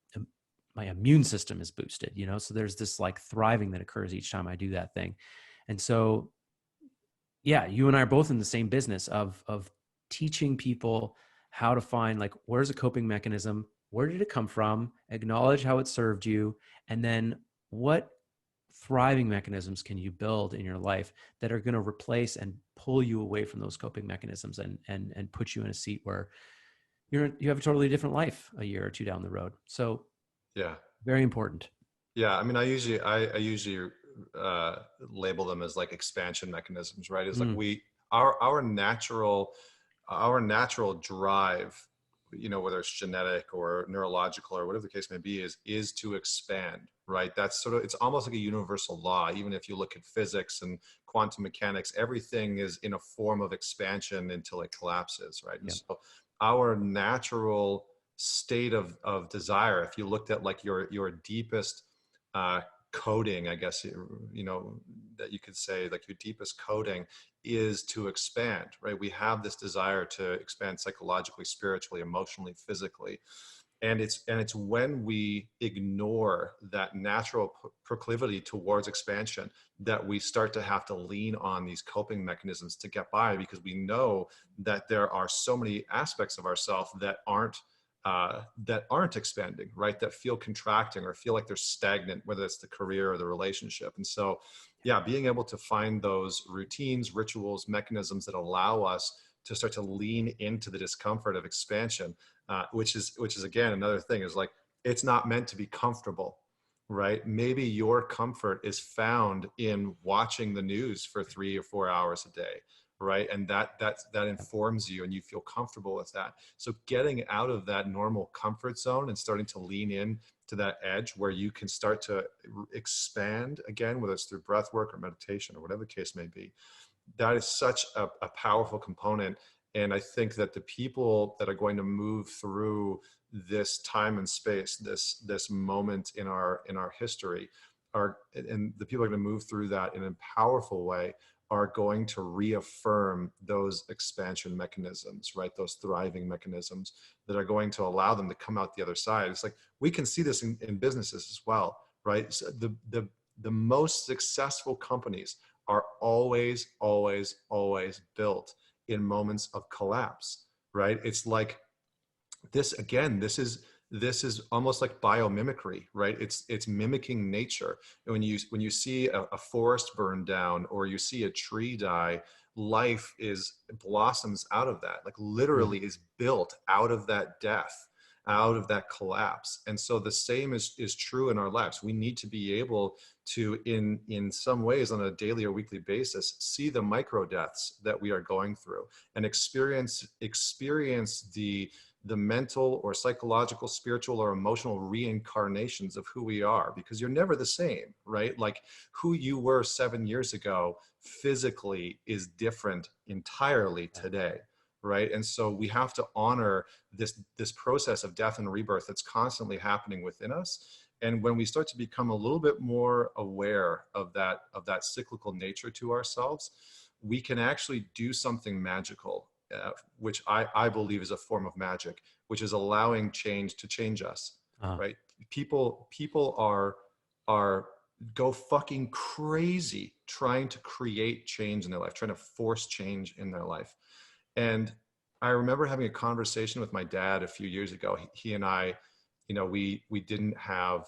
my immune system is boosted, you know? So there's this like thriving that occurs each time I do that thing. And so, yeah, you and I are both in the same business of teaching people how to find, like, where's a coping mechanism? Where did it come from? Acknowledge how it served you. And then what thriving mechanisms can you build in your life that are going to replace and pull you away from those coping mechanisms, and put you in a seat where you have a totally different life a year or two down the road. So very important. Yeah. I mean, I usually label them as like expansion mechanisms, right? It's like our natural drive, you know, whether it's genetic or neurological or whatever the case may be, is to expand, right? That's sort of, it's almost like a universal law. Even if you look at physics and quantum mechanics, everything is in a form of expansion until it collapses, right? And so our natural state of desire, if you looked at like your deepest coding, I guess, you know, that you could say like your deepest coding is to expand, right? We have this desire to expand psychologically, spiritually, emotionally, physically. And it's when we ignore that natural proclivity towards expansion that we start to have to lean on these coping mechanisms to get by, because we know that there are so many aspects of ourselves that aren't expanding, right? That feel contracting or feel like they're stagnant, whether it's the career or the relationship. And so, yeah, being able to find those routines, rituals, mechanisms that allow us to start to lean into the discomfort of expansion, which is again another thing, is like it's not meant to be comfortable, right? Maybe your comfort is found in watching the news for 3 or 4 hours a day, right? And that informs you and you feel comfortable with that. So getting out of that normal comfort zone and starting to lean in to that edge where you can start to expand again, whether it's through breath work or meditation or whatever the case may be, that is such a powerful component. And I think that the people that are going to move through this time and space, this moment in our history, and the people are going to move through that in a powerful way, are going to reaffirm those expansion mechanisms, right? Those thriving mechanisms that are going to allow them to come out the other side. It's like, we can see this in businesses as well, right? So the most successful companies are always, always, always built in moments of collapse, right? It's like this, again, this is almost like biomimicry, right? It's mimicking nature. And when you see a forest burn down or you see a tree die, life blossoms out of that, like literally is built out of that death, out of that collapse. And so the same is true in our lives. We need to be able to, in some ways on a daily or weekly basis, see the micro deaths that we are going through and experience the mental or psychological, spiritual or emotional reincarnations of who we are, because you're never the same, right? Like who you were 7 years ago physically is different entirely today, right? And so we have to honor this process of death and rebirth that's constantly happening within us. And when we start to become a little bit more aware of that cyclical nature to ourselves, we can actually do something magical, which I believe is a form of magic, which is allowing change to change us, right? People are go fucking crazy trying to create change in their life, trying to force change in their life. And I remember having a conversation with my dad a few years ago. He and I, we didn't have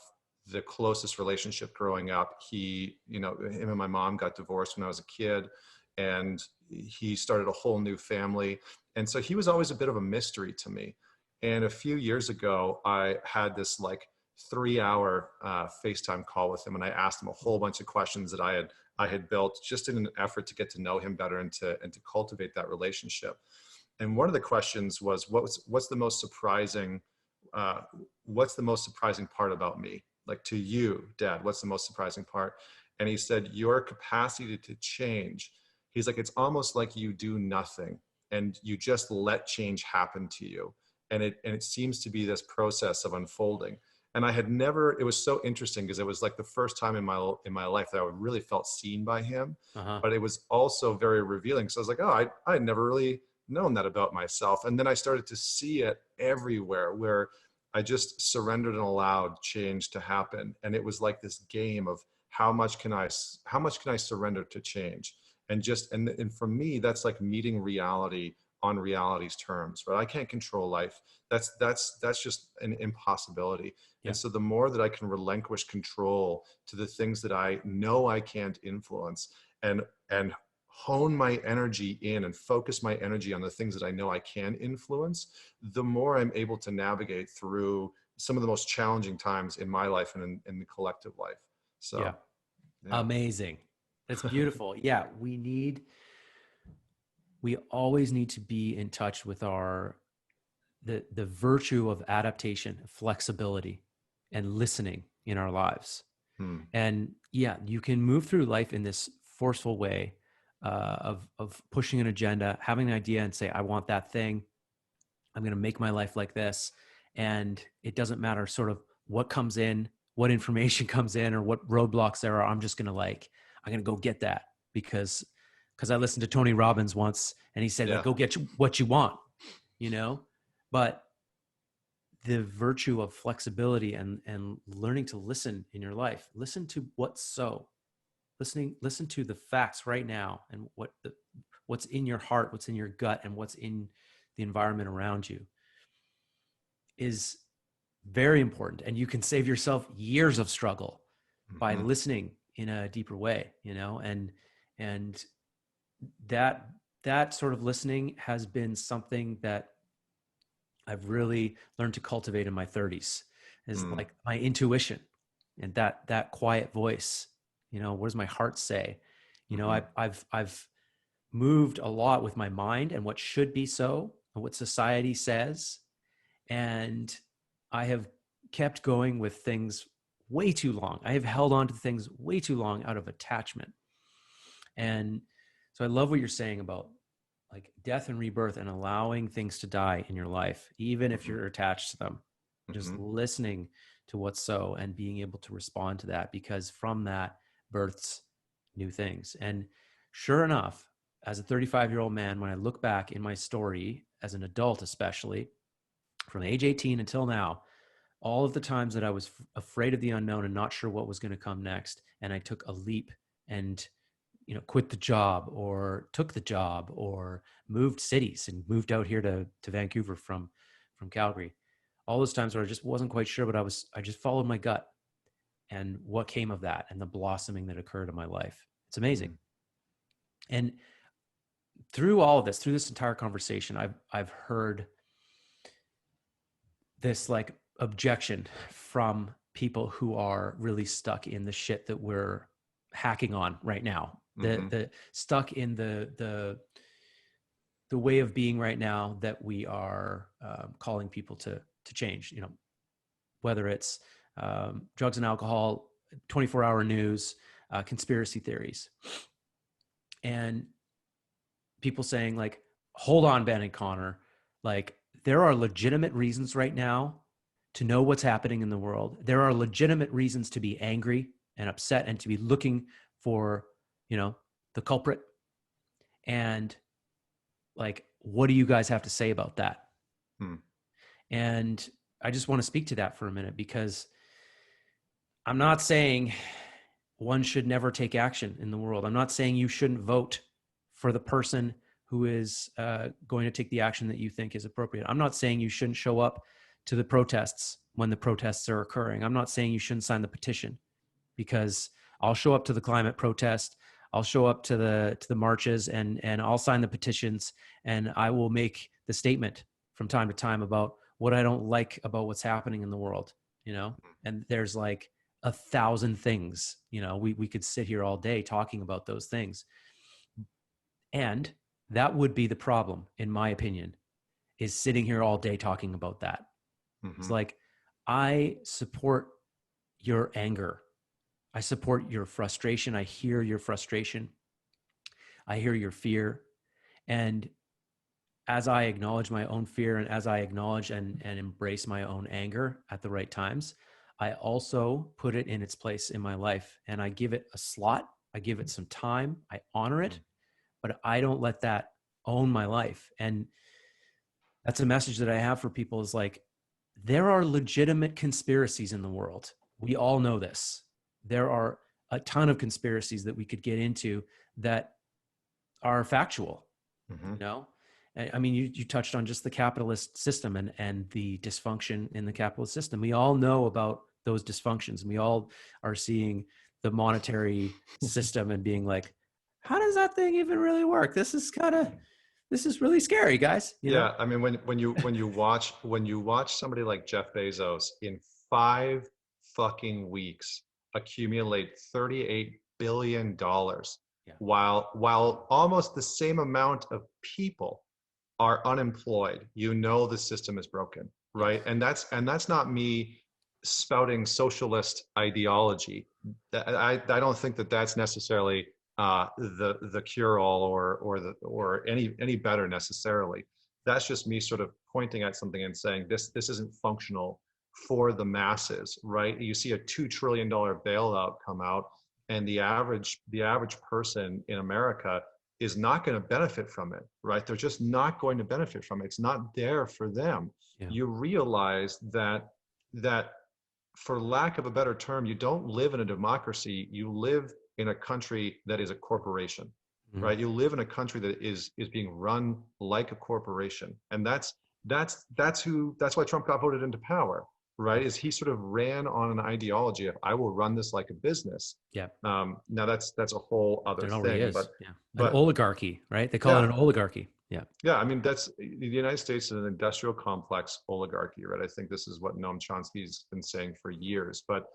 the closest relationship growing up. Him and my mom got divorced when I was a kid, and he started a whole new family. And so he was always a bit of a mystery to me. And a few years ago, I had this like 3-hour FaceTime call with him, and I asked him a whole bunch of questions that I had built just in an effort to get to know him better and to cultivate that relationship. And one of the questions was, what's the most surprising part about me? Like, to you, Dad, what's the most surprising part? And he said, your capacity to change. He's like, it's almost like you do nothing and you just let change happen to you. And it seems to be this process of unfolding. And it was so interesting because it was like the first time in my life that I really felt seen by him, but it was also very revealing. So I was like, oh, I had never really known that about myself. And then I started to see it everywhere where I just surrendered and allowed change to happen. And it was like this game of how much can I surrender to change? And for me, that's like meeting reality on reality's terms, right? I can't control life. That's just an impossibility. Yeah. And so the more that I can relinquish control to the things that I know I can't influence, and hone my energy in and focus my energy on the things that I know I can influence, the more I'm able to navigate through some of the most challenging times in my life and in the collective life. So, yeah. Amazing. That's beautiful. Yeah. We always need to be in touch with the virtue of adaptation, flexibility, and listening in our lives. And yeah, you can move through life in this forceful way of pushing an agenda, having an idea and say, I want that thing. I'm going to make my life like this. And it doesn't matter sort of what comes in, what information comes in, or what roadblocks there are. I'm just going to I'm going to go get that because I listened to Tony Robbins once and he said, like, go get what you want, you know, but the virtue of flexibility and learning to listen in your life, listen to listen to the facts right now and what's in your heart, what's in your gut, and what's in the environment around you is very important. And you can save yourself years of struggle by listening in a deeper way, you know, and that sort of listening has been something that I've really learned to cultivate in my 30s is like my intuition and that quiet voice, you know, what does my heart say? You know, I've moved a lot with my mind and what should be so and what society says. And I have kept going with things way too long. I have held on to things way too long out of attachment. And so I love what you're saying about like death and rebirth and allowing things to die in your life, even if you're attached to them, just listening to what's so and being able to respond to that, because from that births new things. And sure enough, as a 35-year-old man, when I look back in my story as an adult, especially from age 18 until now, all of the times that I was afraid of the unknown and not sure what was going to come next, and I took a leap and, you know, quit the job or took the job or moved cities and moved out here to Vancouver from Calgary. All those times where I just wasn't quite sure, but I just followed my gut and what came of that and the blossoming that occurred in my life. It's amazing. And through all of this, through this entire conversation, I've heard this like objection from people who are really stuck in the shit that we're hacking on right now. The stuck in the way of being right now that we are calling people to change, you know, whether it's drugs and alcohol, 24-hour news, conspiracy theories, and people saying like, hold on, Ben and Connor, like there are legitimate reasons right now to know what's happening in the world. There are legitimate reasons to be angry and upset and to be looking for, you know, the culprit. And like, what do you guys have to say about that? And I just want to speak to that for a minute, because I'm not saying one should never take action in the world. I'm not saying you shouldn't vote for the person who is going to take the action that you think is appropriate. I'm not saying you shouldn't show up to the protests when the protests are occurring. I'm not saying you shouldn't sign the petition, because I'll show up to the climate protest. I'll show up to the marches and I'll sign the petitions, and I will make the statement from time to time about what I don't like about what's happening in the world, you know? And there's like 1,000 things, you know, we could sit here all day talking about those things. And that would be the problem, in my opinion, is sitting here all day talking about that. It's like, I support your anger. I support your frustration. I hear your frustration. I hear your fear. And as I acknowledge my own fear and as I acknowledge and embrace my own anger at the right times, I also put it in its place in my life, and I give it a slot. I give it some time. I honor it, but I don't let that own my life. And that's a message that I have for people, is like, there are legitimate conspiracies in the world. We all know this. There are a ton of conspiracies that we could get into that are factual, you know? I mean, you touched on just the capitalist system and the dysfunction in the capitalist system. We all know about those dysfunctions. And we all are seeing the monetary system and being like, how does that thing even really work? This is really scary, guys. You know? I mean, when you watch somebody like Jeff Bezos in 5 fucking weeks accumulate $38 billion, while almost the same amount of people are unemployed, you know the system is broken, right? And that's not me spouting socialist ideology. I don't think that that's necessarily the cure all or any better necessarily. That's just me sort of pointing at something and saying this isn't functional for the masses, right? You see a $2 trillion bailout come out, and the average person in America is not going to benefit from it, right? They're just not going to benefit from it. It's not there for them. Yeah. You realize that for lack of a better term, you don't live in a democracy. You live in a country that is a corporation, Mhm. right? You live in a country that is being run like a corporation, and that's why Trump got voted into power, right? Is he sort of ran on an ideology of I will run this like a business. Yeah. Now that's a whole other It already thing, is. Yeah. An but oligarchy, right? They call it yeah, an oligarchy. Yeah. yeah. I mean, that's the United States is an industrial complex oligarchy, right? I think this is what Noam Chomsky's been saying for years. But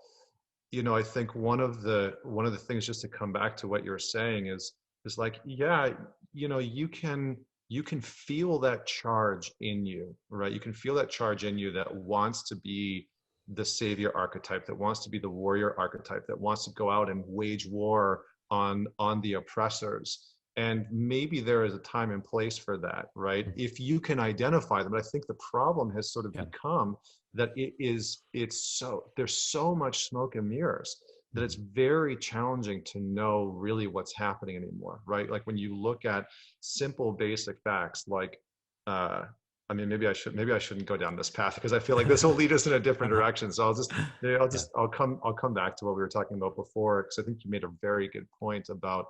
I think one of the things, just to come back to what you're saying, is like, yeah, you can feel that charge in you, right? You can feel that charge in you that wants to be the savior archetype, that wants to be the warrior archetype, that wants to go out and wage war on the oppressors. And maybe there is a time and place for that, right? Mhm. If you can identify them. But I think the problem has sort of Yeah. become that there's so much smoke and mirrors that it's Mhm. very challenging to know really what's happening anymore, right? Like when you look at simple basic facts, like I mean, maybe I shouldn't go down this path because I feel like this will lead us in a different direction. So Yeah. I'll come back to what we were talking about before, because I think you made a very good point about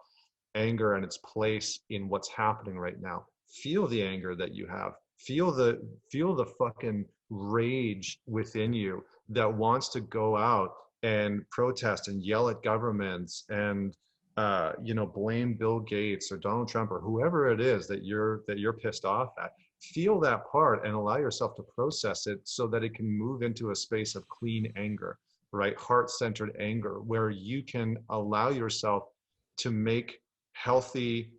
anger and its place in what's happening right now. Feel the anger that you have. Feel the fucking rage within you that wants to go out and protest and yell at governments and blame Bill Gates or Donald Trump or whoever it is that you're pissed off at. Feel that part and allow yourself to process it so that it can move into a space of clean anger, right? Heart-centered anger, where you can allow yourself to make healthy,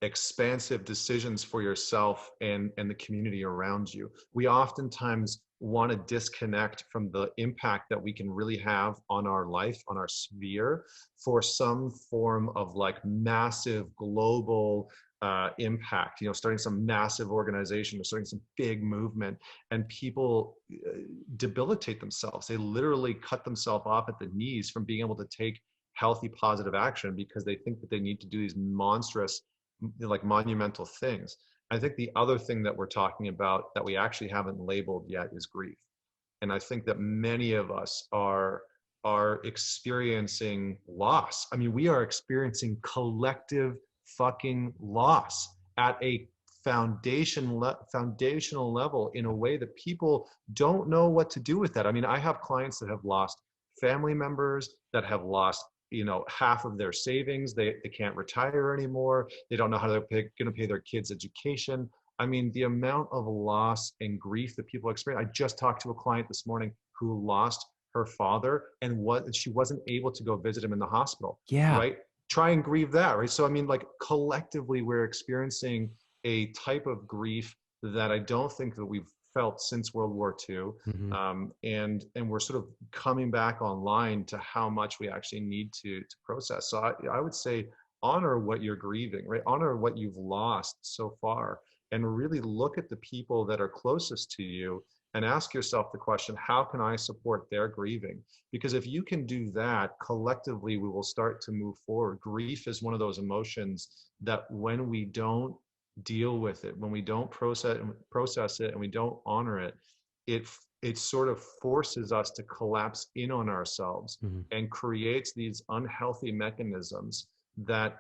expansive decisions for yourself and the community around you. We oftentimes want to disconnect from the impact that we can really have on our life, on our sphere, for some form of like massive global impact, starting some massive organization or starting some big movement, and people debilitate themselves. They literally cut themselves off at the knees from being able to take healthy, positive action because they think that they need to do these monstrous, like monumental things. I think the other thing that we're talking about that we actually haven't labeled yet is grief. And I think that many of us are experiencing loss. I mean, we are experiencing collective fucking loss at a foundational level in a way that people don't know what to do with that. I mean, I have clients that have lost family members, that have lost half of their savings. They can't retire anymore. They don't know how they're going to pay their kids' education. I mean, the amount of loss and grief that people experience. I just talked to a client this morning who lost her father and she wasn't able to go visit him in the hospital, Yeah. right? Try and grieve that, right? So I mean, like collectively we're experiencing a type of grief that I don't think that we've felt since World War II. Mhm. And we're sort of coming back online to how much we actually need to process. So I would say honor what you're grieving, right? Honor what you've lost so far, and really look at the people that are closest to you and ask yourself the question, how can I support their grieving? Because if you can do that, collectively, we will start to move forward. Grief is one of those emotions that when we don't deal with it, when we don't process it and we don't honor it, it sort of forces us to collapse in on ourselves Mhm. and creates these unhealthy mechanisms that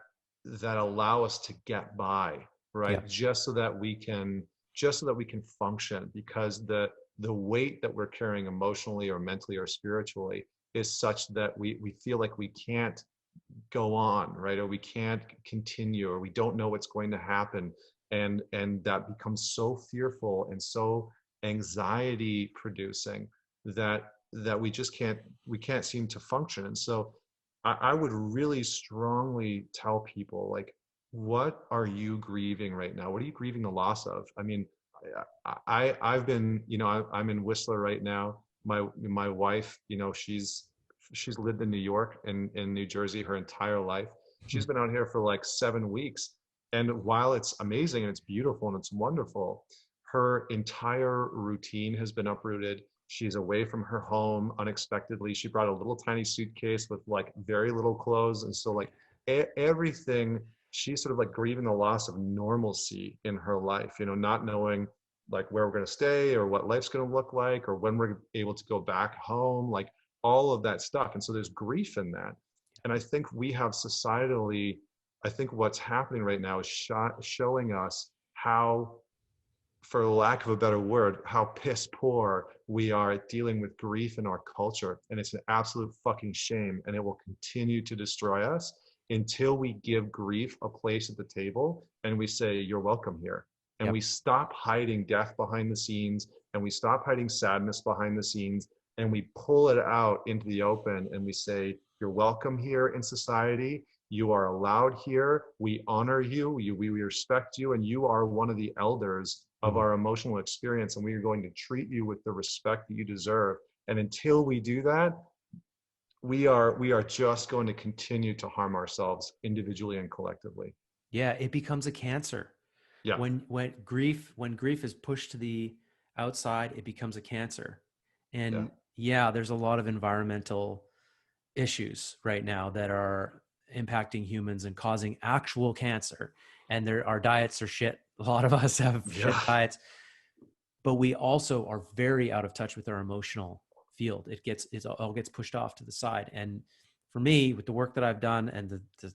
allow us to get by, Yeah. right? Just so that we can function, because the weight that we're carrying emotionally or mentally or spiritually is such that we feel like we can't go on, right? Or we can't continue, or we don't know what's going to happen. And that becomes so fearful and so anxiety producing that we can't seem to function. And so I would really strongly tell people, like, what are you grieving right now? What are you grieving the loss of? I mean, I've been, I'm in Whistler right now. My wife, she's lived in New York and in New Jersey her entire life. She's been out here for like 7 weeks. And while it's amazing and it's beautiful and it's wonderful, her entire routine has been uprooted. She's away from her home unexpectedly. She brought a little tiny suitcase with like very little clothes. And so like everything, she's sort of like grieving the loss of normalcy in her life, you know, not knowing like where we're going to stay or what life's going to look like or when we're able to go back home, like all of that stuff. And so there's grief in that. And I think we have societally, I think what's happening right now is showing us how, for lack of a better word, how piss poor we are at dealing with grief in our culture. And it's an absolute fucking shame. And it will continue to destroy us until we give grief a place at the table and we say, you're welcome here. And Yep. we stop hiding death behind the scenes and we stop hiding sadness behind the scenes and we pull it out into the open and we say, you're welcome here in society. You are allowed here. We honor you. We respect you. And you are one of the elders of our emotional experience. And we are going to treat you with the respect that you deserve. And until we do that, we are just going to continue to harm ourselves individually and collectively. Yeah, it becomes a cancer. Yeah. When grief is pushed to the outside, it becomes a cancer. And yeah, there's a lot of environmental issues right now that are impacting humans and causing actual cancer. And our diets are shit. A lot of us have shit diets, but we also are very out of touch with our emotional field. It all gets pushed off to the side. And for me, with the work that I've done and the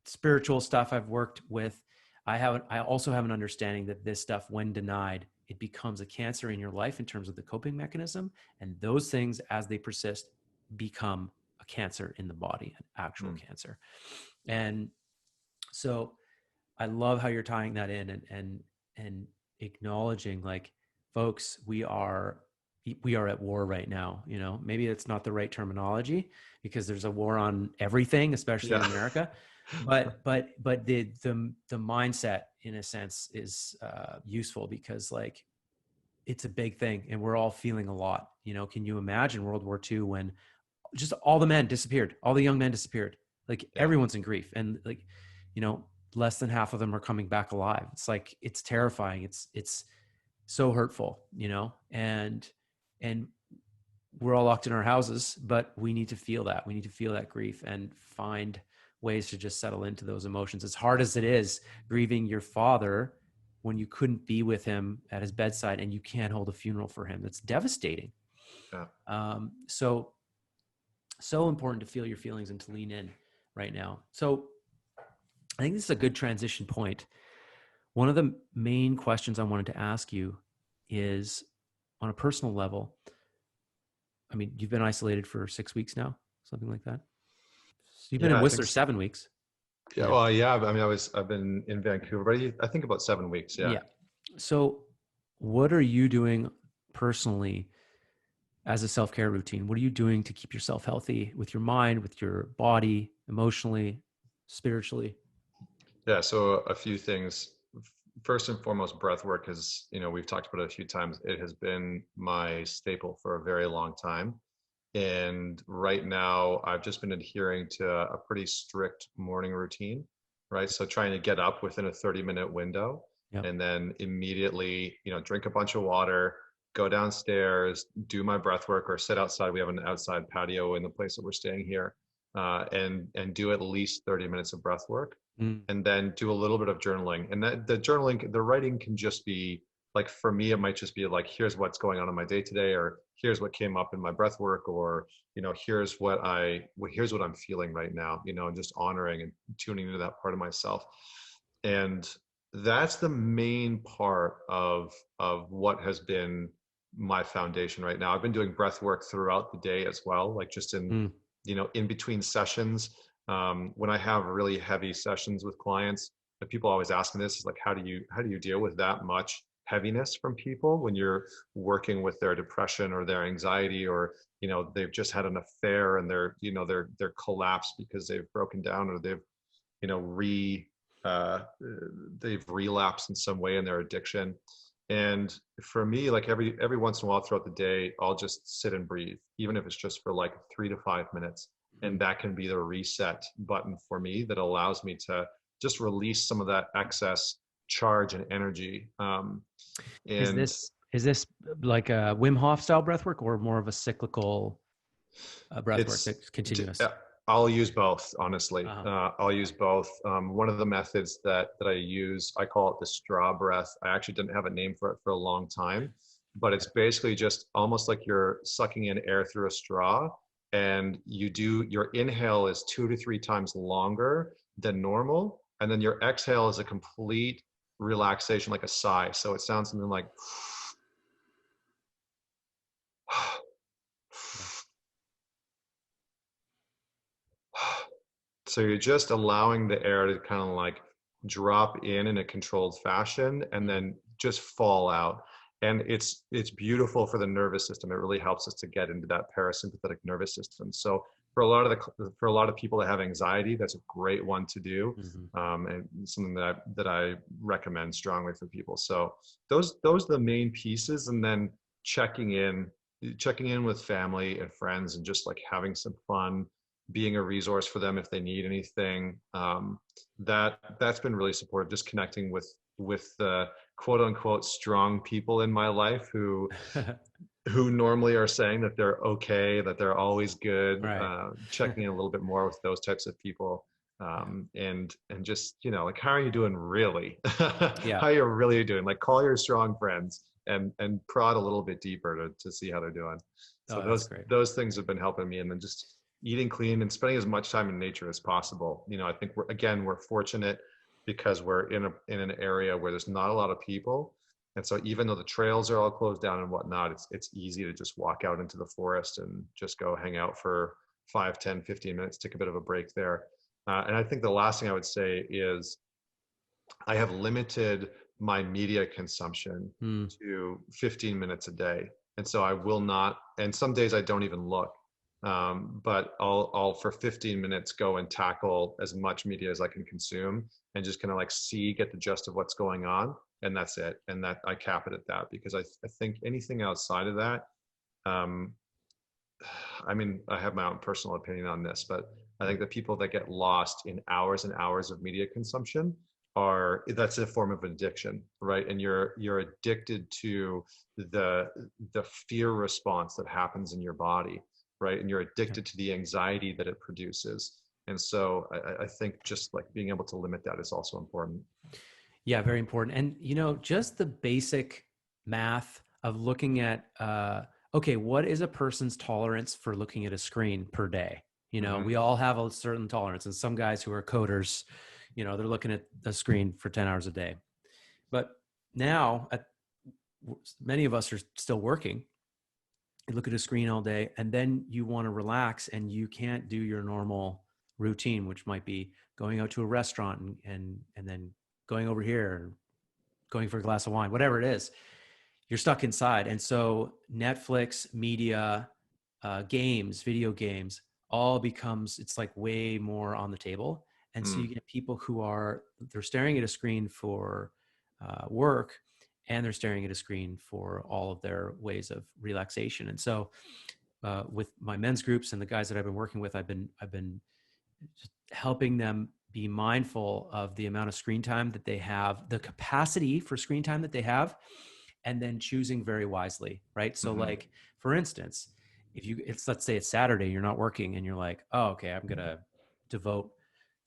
spiritual stuff I've worked with, I also have an understanding that this stuff, when denied, it becomes a cancer in your life in terms of the coping mechanism. And those things, as they persist, become a cancer in the body, an actual cancer. And so I love how you're tying that in and acknowledging, like, folks, we are at war right now. You know, maybe it's not the right terminology because there's a war on everything, especially in America. But the mindset, in a sense, is useful because, like, it's a big thing and we're all feeling a lot. You know, can you imagine World War II when just all the men disappeared, all the young men disappeared, like everyone's in grief, and, like, you know, less than half of them are coming back alive. It's like, it's terrifying. It's so hurtful, you know, and we're all locked in our houses, but we need to feel that. We need to feel that grief and find ways to just settle into those emotions. As hard as it is grieving your father when you couldn't be with him at his bedside and you can't hold a funeral for him, that's devastating. So important to feel your feelings and to lean in right now. So I think this is a good transition point. One of the main questions I wanted to ask you is, on a personal level, I mean, you've been isolated for 6 weeks now, something like that. So you've been in Whistler 7 weeks. Yeah. Well, yeah. I mean, I've been in Vancouver, but I think about 7 weeks. Yeah. Yeah. So what are you doing personally as a self-care routine? What are you doing to keep yourself healthy with your mind, with your body, emotionally, spiritually? Yeah. So a few things. First and foremost, breath work is, you know, we've talked about it a few times. It has been my staple for a very long time. And right now I've just been adhering to a pretty strict morning routine, right? So trying to get up within a 30-minute window and then immediately, you know, drink a bunch of water, go downstairs, do my breath work or sit outside. We have an outside patio in the place that we're staying here, and do at least 30 minutes of breath work. And then do a little bit of journaling. And that the journaling, the writing can just be like, for me, it might just be like, here's what's going on in my day today, or here's what came up in my breath work, or, you know, here's what I'm feeling right now, you know, and just honoring and tuning into that part of myself. And that's the main part of what has been my foundation right now. I've been doing breath work throughout the day as well, like just in, you know, in between sessions. When I have really heavy sessions with clients, and people always ask me this, is like, how do you deal with that much heaviness from people when you're working with their depression or their anxiety, or, you know, they've just had an affair and they're, you know, they're collapsed because they've broken down, or they've, you know, they've relapsed in some way in their addiction. And for me, like every once in a while throughout the day, I'll just sit and breathe, even if it's just for like 3 to 5 minutes. And that can be the reset button for me that allows me to just release some of that excess charge and energy. Is Is this like a Wim Hof style breath work or more of a cyclical breath work It's, that's continuous? I'll use both, honestly. Uh-huh. I'll use both. One of the methods that I use, I call it the straw breath. I actually didn't have a name for it for a long time, but it's basically just almost like you're sucking in air through a straw, and your inhale is 2 to 3 times longer than normal, and then your exhale is a complete relaxation, like a sigh. So it sounds something like Yeah. so you're just allowing the air to kind of like drop in a controlled fashion and Mhm. then just fall out. And it's beautiful for the nervous system. It really helps us to get into that parasympathetic nervous system. So for a lot of people that have anxiety, that's a great one to do, Mhm. and something that I recommend strongly for people. So those are the main pieces, and then checking in with family and friends, and just like having some fun, being a resource for them if they need anything. That's been really supportive. Just connecting with the quote unquote strong people in my life who normally are saying that they're okay, that they're always good. Right. Checking in a little bit more with those types of people, Yeah. and just like, how are you doing really? Yeah. How are you really doing? Like, call your strong friends and prod a little bit deeper to see how they're doing. So Oh, that's great. those things have been helping me, and then just eating clean and spending as much time in nature as possible. I think we're fortunate because we're in an area where there's not a lot of people, and so even though the trails are all closed down and whatnot, it's easy to just walk out into the forest and just go hang out for 5, 10, 15 minutes, take a bit of a break there. And I think the last thing I would say is I have limited my media consumption Mm. to 15 minutes a day. And so I will not, and some days I don't even look. But I'll for 15 minutes go and tackle as much media as I can consume, and just kind of like get the gist of what's going on. And that's it. And that I cap it at that, because I think anything outside of that, um, I mean, I have my own personal opinion on this, but I think the people that get lost in hours and hours of media consumption that's a form of addiction, right? And you're addicted to the the fear response that happens in your body, right? And you're Yeah. addicted to the anxiety that it produces. And so I think just like being able to limit that is also important. Yeah, very important. And just the basic math of looking at okay, what is a person's tolerance for looking at a screen per day? Hmm. We all have a certain tolerance, and some guys who are coders, they're looking at the screen for 10 hours a day. But now many of us are still working. You look at a screen all day, and then you want to relax, and you can't do your normal routine, which might be going out to a restaurant and then going over here, going for a glass of wine, whatever it is. You're stuck inside. And so Netflix, media, games, video games, all becomes, it's like way more on the table. And so you Mm. get people they're staring at a screen for work, and they're staring at a screen for all of their ways of relaxation. And so with my men's groups and the guys that I've been working with, I've been just helping them be mindful of the amount of screen time that they have, the capacity for screen time that they have, and then choosing very wisely, right? So Hmm. like, for instance, let's say it's Saturday, you're not working, and you're like, oh, okay, I'm going to devote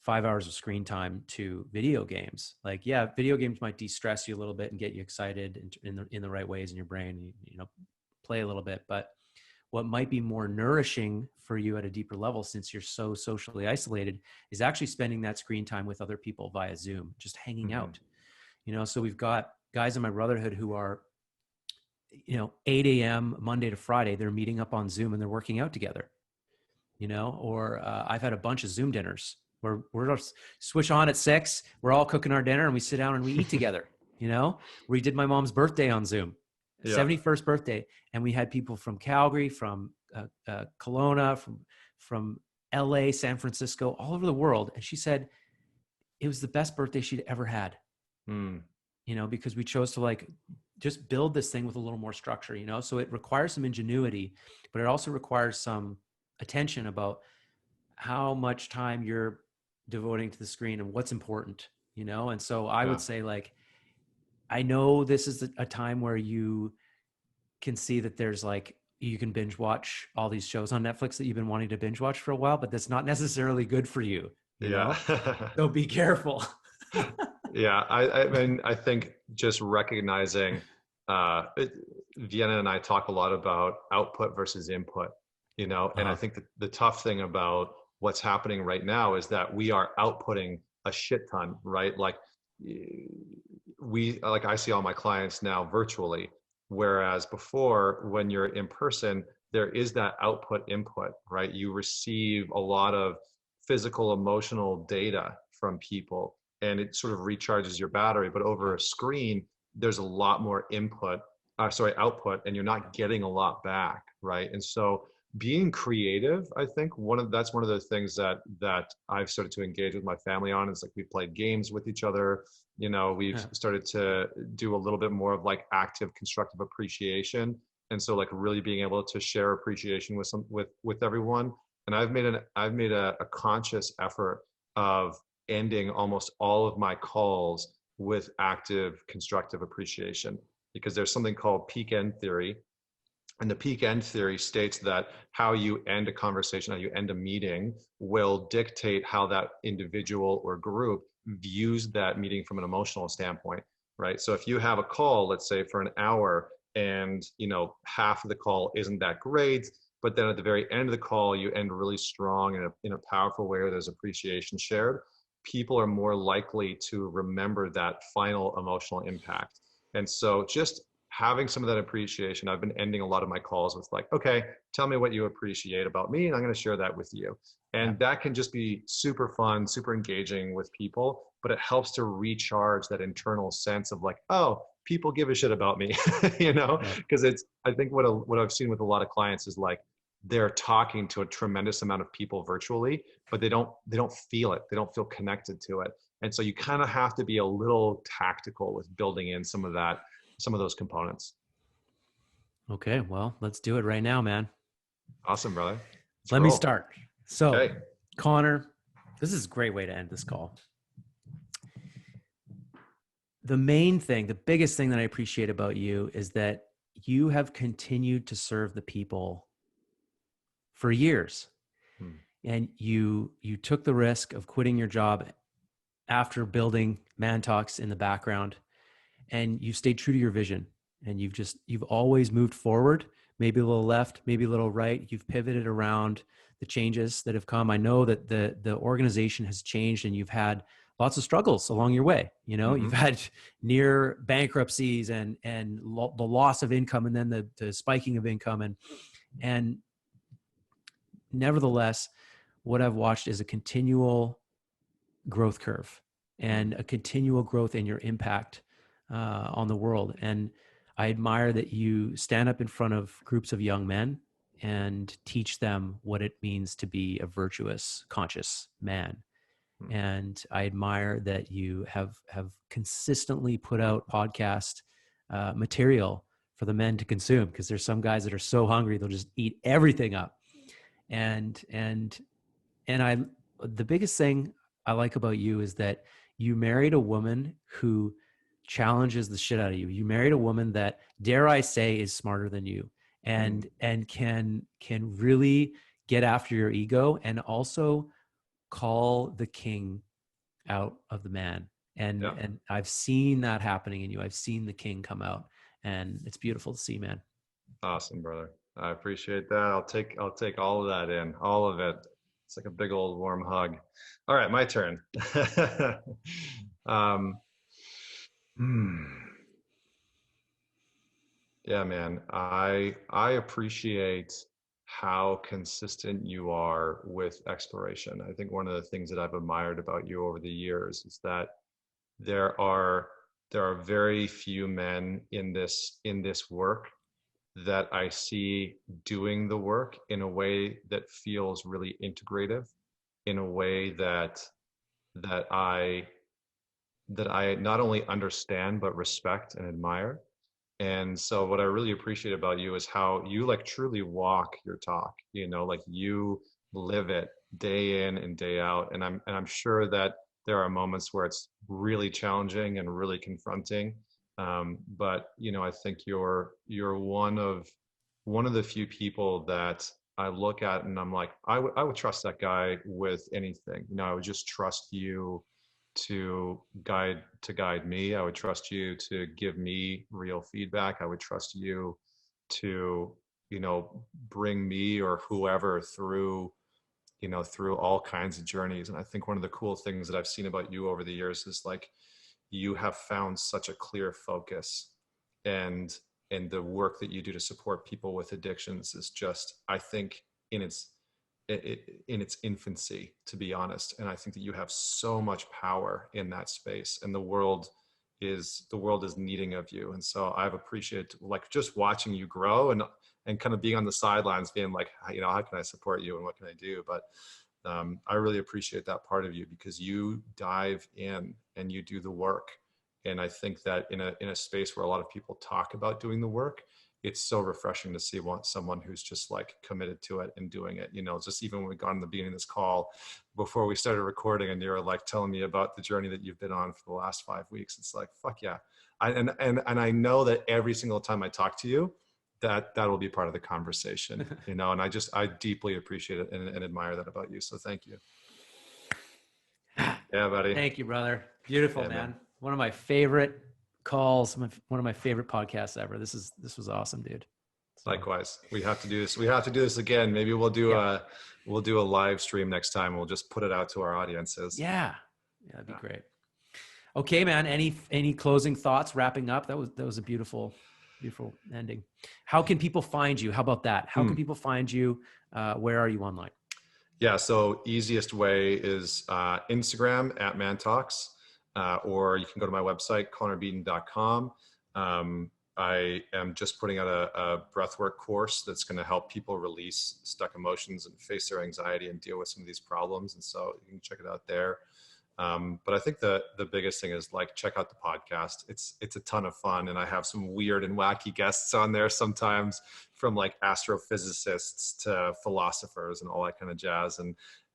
5 hours of screen time to video games. Like, yeah, video games might de-stress you a little bit and get you excited in the right ways in your brain, play a little bit. But what might be more nourishing for you at a deeper level, since you're so socially isolated, is actually spending that screen time with other people via Zoom, just hanging Hmm. out. So we've got guys in my brotherhood who are 8 a.m. Monday to Friday, they're meeting up on Zoom and they're working out together. Or I've had a bunch of Zoom dinners where we're switch on at 6, we're all cooking our dinner and we sit down and we eat together. We did my mom's birthday on Zoom, Yeah. 71st birthday, and we had people from Calgary, from Kelowna, from LA, San Francisco, all over the world. And she said it was the best birthday she'd ever had, Mm. because we chose to like just build this thing with a little more structure, so it requires some ingenuity, but it also requires some attention about how much time you're devoting to the screen and what's important, and so I would Yeah. say, like, I know this is a time where you can see that there's like, you can binge watch all these shows on Netflix that you've been wanting to binge watch for a while, but that's not necessarily good for you, you Yeah. know? So be careful. Yeah, I mean, I think just recognizing, Vienna and I talk a lot about output versus input, and I Uh-huh. think that the tough thing about what's happening right now is that we are outputting a shit ton, right? Like like I see all my clients now virtually, whereas before when you're in person, there is that output input, right? You receive a lot of physical, emotional data from people and it sort of recharges your battery. But over a screen, there's a lot more output, and you're not getting a lot back, right? And so being creative, I think that's one of the things that I've started to engage with my family on. Is like we played games with each other. We've Yeah. started to do a little bit more of like active constructive appreciation. And so like really being able to share appreciation with everyone. And I've made a conscious effort of ending almost all of my calls with active constructive appreciation because there's something called peak end theory. And the peak end theory states that how you end a conversation, how you end a meeting will dictate how that individual or group views that meeting from an emotional standpoint, right? So if you have a call, let's say for an hour, and half of the call isn't that great, but then at the very end of the call, you end really strong in a powerful way where there's appreciation shared, people are more likely to remember that final emotional impact. And so just having some of that appreciation, I've been ending a lot of my calls with like, okay, tell me what you appreciate about me, and I'm going to share that with you. Yeah. And that can just be super fun, super engaging with people, but it helps to recharge that internal sense of like, oh, people give a shit about me, Yeah. because I think what I've seen with a lot of clients is like, they're talking to a tremendous amount of people virtually, but they don't feel it. They don't feel connected to it. And so you kind of have to be a little tactical with building in some of those components. Okay. Well, let's do it right now, man. Awesome, brother. Let's Let me roll. start. So, Okay. Connor, this is a great way to end this call. The main thing, the biggest thing that I appreciate about you is that you have continued to serve the people for years. Hmm. And you took the risk of quitting your job after building Mantalks in the background, and you stayed true to your vision, and you've always moved forward, maybe a little left, maybe a little right. You've pivoted around the changes that have come. I know that the organization has changed, and you've had lots of struggles along your way. Mm-hmm. You've had near bankruptcies and the loss of income, and then the spiking of income, and nevertheless, what I've watched is a continual growth curve and a continual growth in your impact on the world. And I admire that you stand up in front of groups of young men and teach them what it means to be a virtuous, conscious man. Hmm. And I admire that you have consistently put out podcast material for the men to consume, because there's some guys that are so hungry they'll just eat everything up. And the biggest thing I like about you is that you married a woman who challenges the shit out of you. You married a woman that, dare I say, is smarter than you, Hmm. and can really get after your ego and also call the king out of the man. And Yeah. and I've seen that happening in you. I've seen the king come out, and it's beautiful to see, man. Awesome, brother. I appreciate that. I'll take all of that in, all of it. It's like a big old warm hug. All right, my turn. um, hmm. Yeah, man. I appreciate how consistent you are with exploration. I think one of the things that I've admired about you over the years is that there are there are very few men in this work that I see doing the work in a way that feels really integrative, in a way that I that I not only understand but respect and admire. And so what I really appreciate about you is how you like truly walk your talk, like you live it day in and day out. And I'm sure that there are moments where it's really challenging and really confronting. But I think you're one of the few people that I look at and I'm like, I would trust that guy with anything. I would just trust you to guide me. I would trust you to give me real feedback. I would trust you to, bring me or whoever through, through all kinds of journeys. And I think one of the cool things that I've seen about you over the years is like, you have found such a clear focus, and the work that you do to support people with addictions is just, I think, in its infancy, to be honest. And I think that you have so much power in that space, and the world is needing of you. And so I've appreciated like just watching you grow, and kind of being on the sidelines being like, how can I support you and what can I do? But I really appreciate that part of you, because you dive in and you do the work. And I think that in a space where a lot of people talk about doing the work, it's so refreshing to see someone who's just like committed to it and doing it. Just even when we got in the beginning of this call, before we started recording, and you're like telling me about the journey that you've been on for the last 5 weeks, it's like, fuck yeah. And I know that every single time I talk to you, that will be part of the conversation, and I deeply appreciate it and admire that about you. So thank you. Yeah, buddy. Thank you, brother. Beautiful, man. One of my favorite calls, one of my favorite podcasts ever. This was awesome, dude. So. Likewise. We have to do this. We have to do this again. Maybe we'll do a live stream next time. We'll just put it out to our audiences. Yeah, that'd be great. Okay, man. Any closing thoughts? Wrapping up. That was a beautiful ending. How can people find you? How about that? How can people find you? Where are you online? Yeah, so easiest way is Instagram at Mantalks, or you can go to my website, connorbeaton.com. I am just putting out a breathwork course that's going to help people release stuck emotions and face their anxiety and deal with some of these problems. And so you can check it out there. But I think the biggest thing is like, check out the podcast. It's a ton of fun. And I have some weird and wacky guests on there sometimes, from like astrophysicists to philosophers and all that kind of jazz.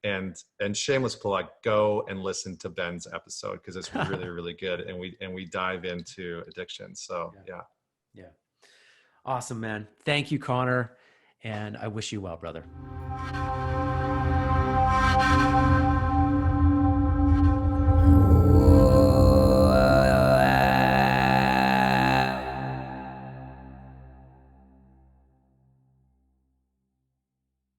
And shameless plug, go and listen to Ben's episode, because it's really, really good. And we dive into addiction. So yeah. Awesome, man. Thank you, Connor. And I wish you well, brother.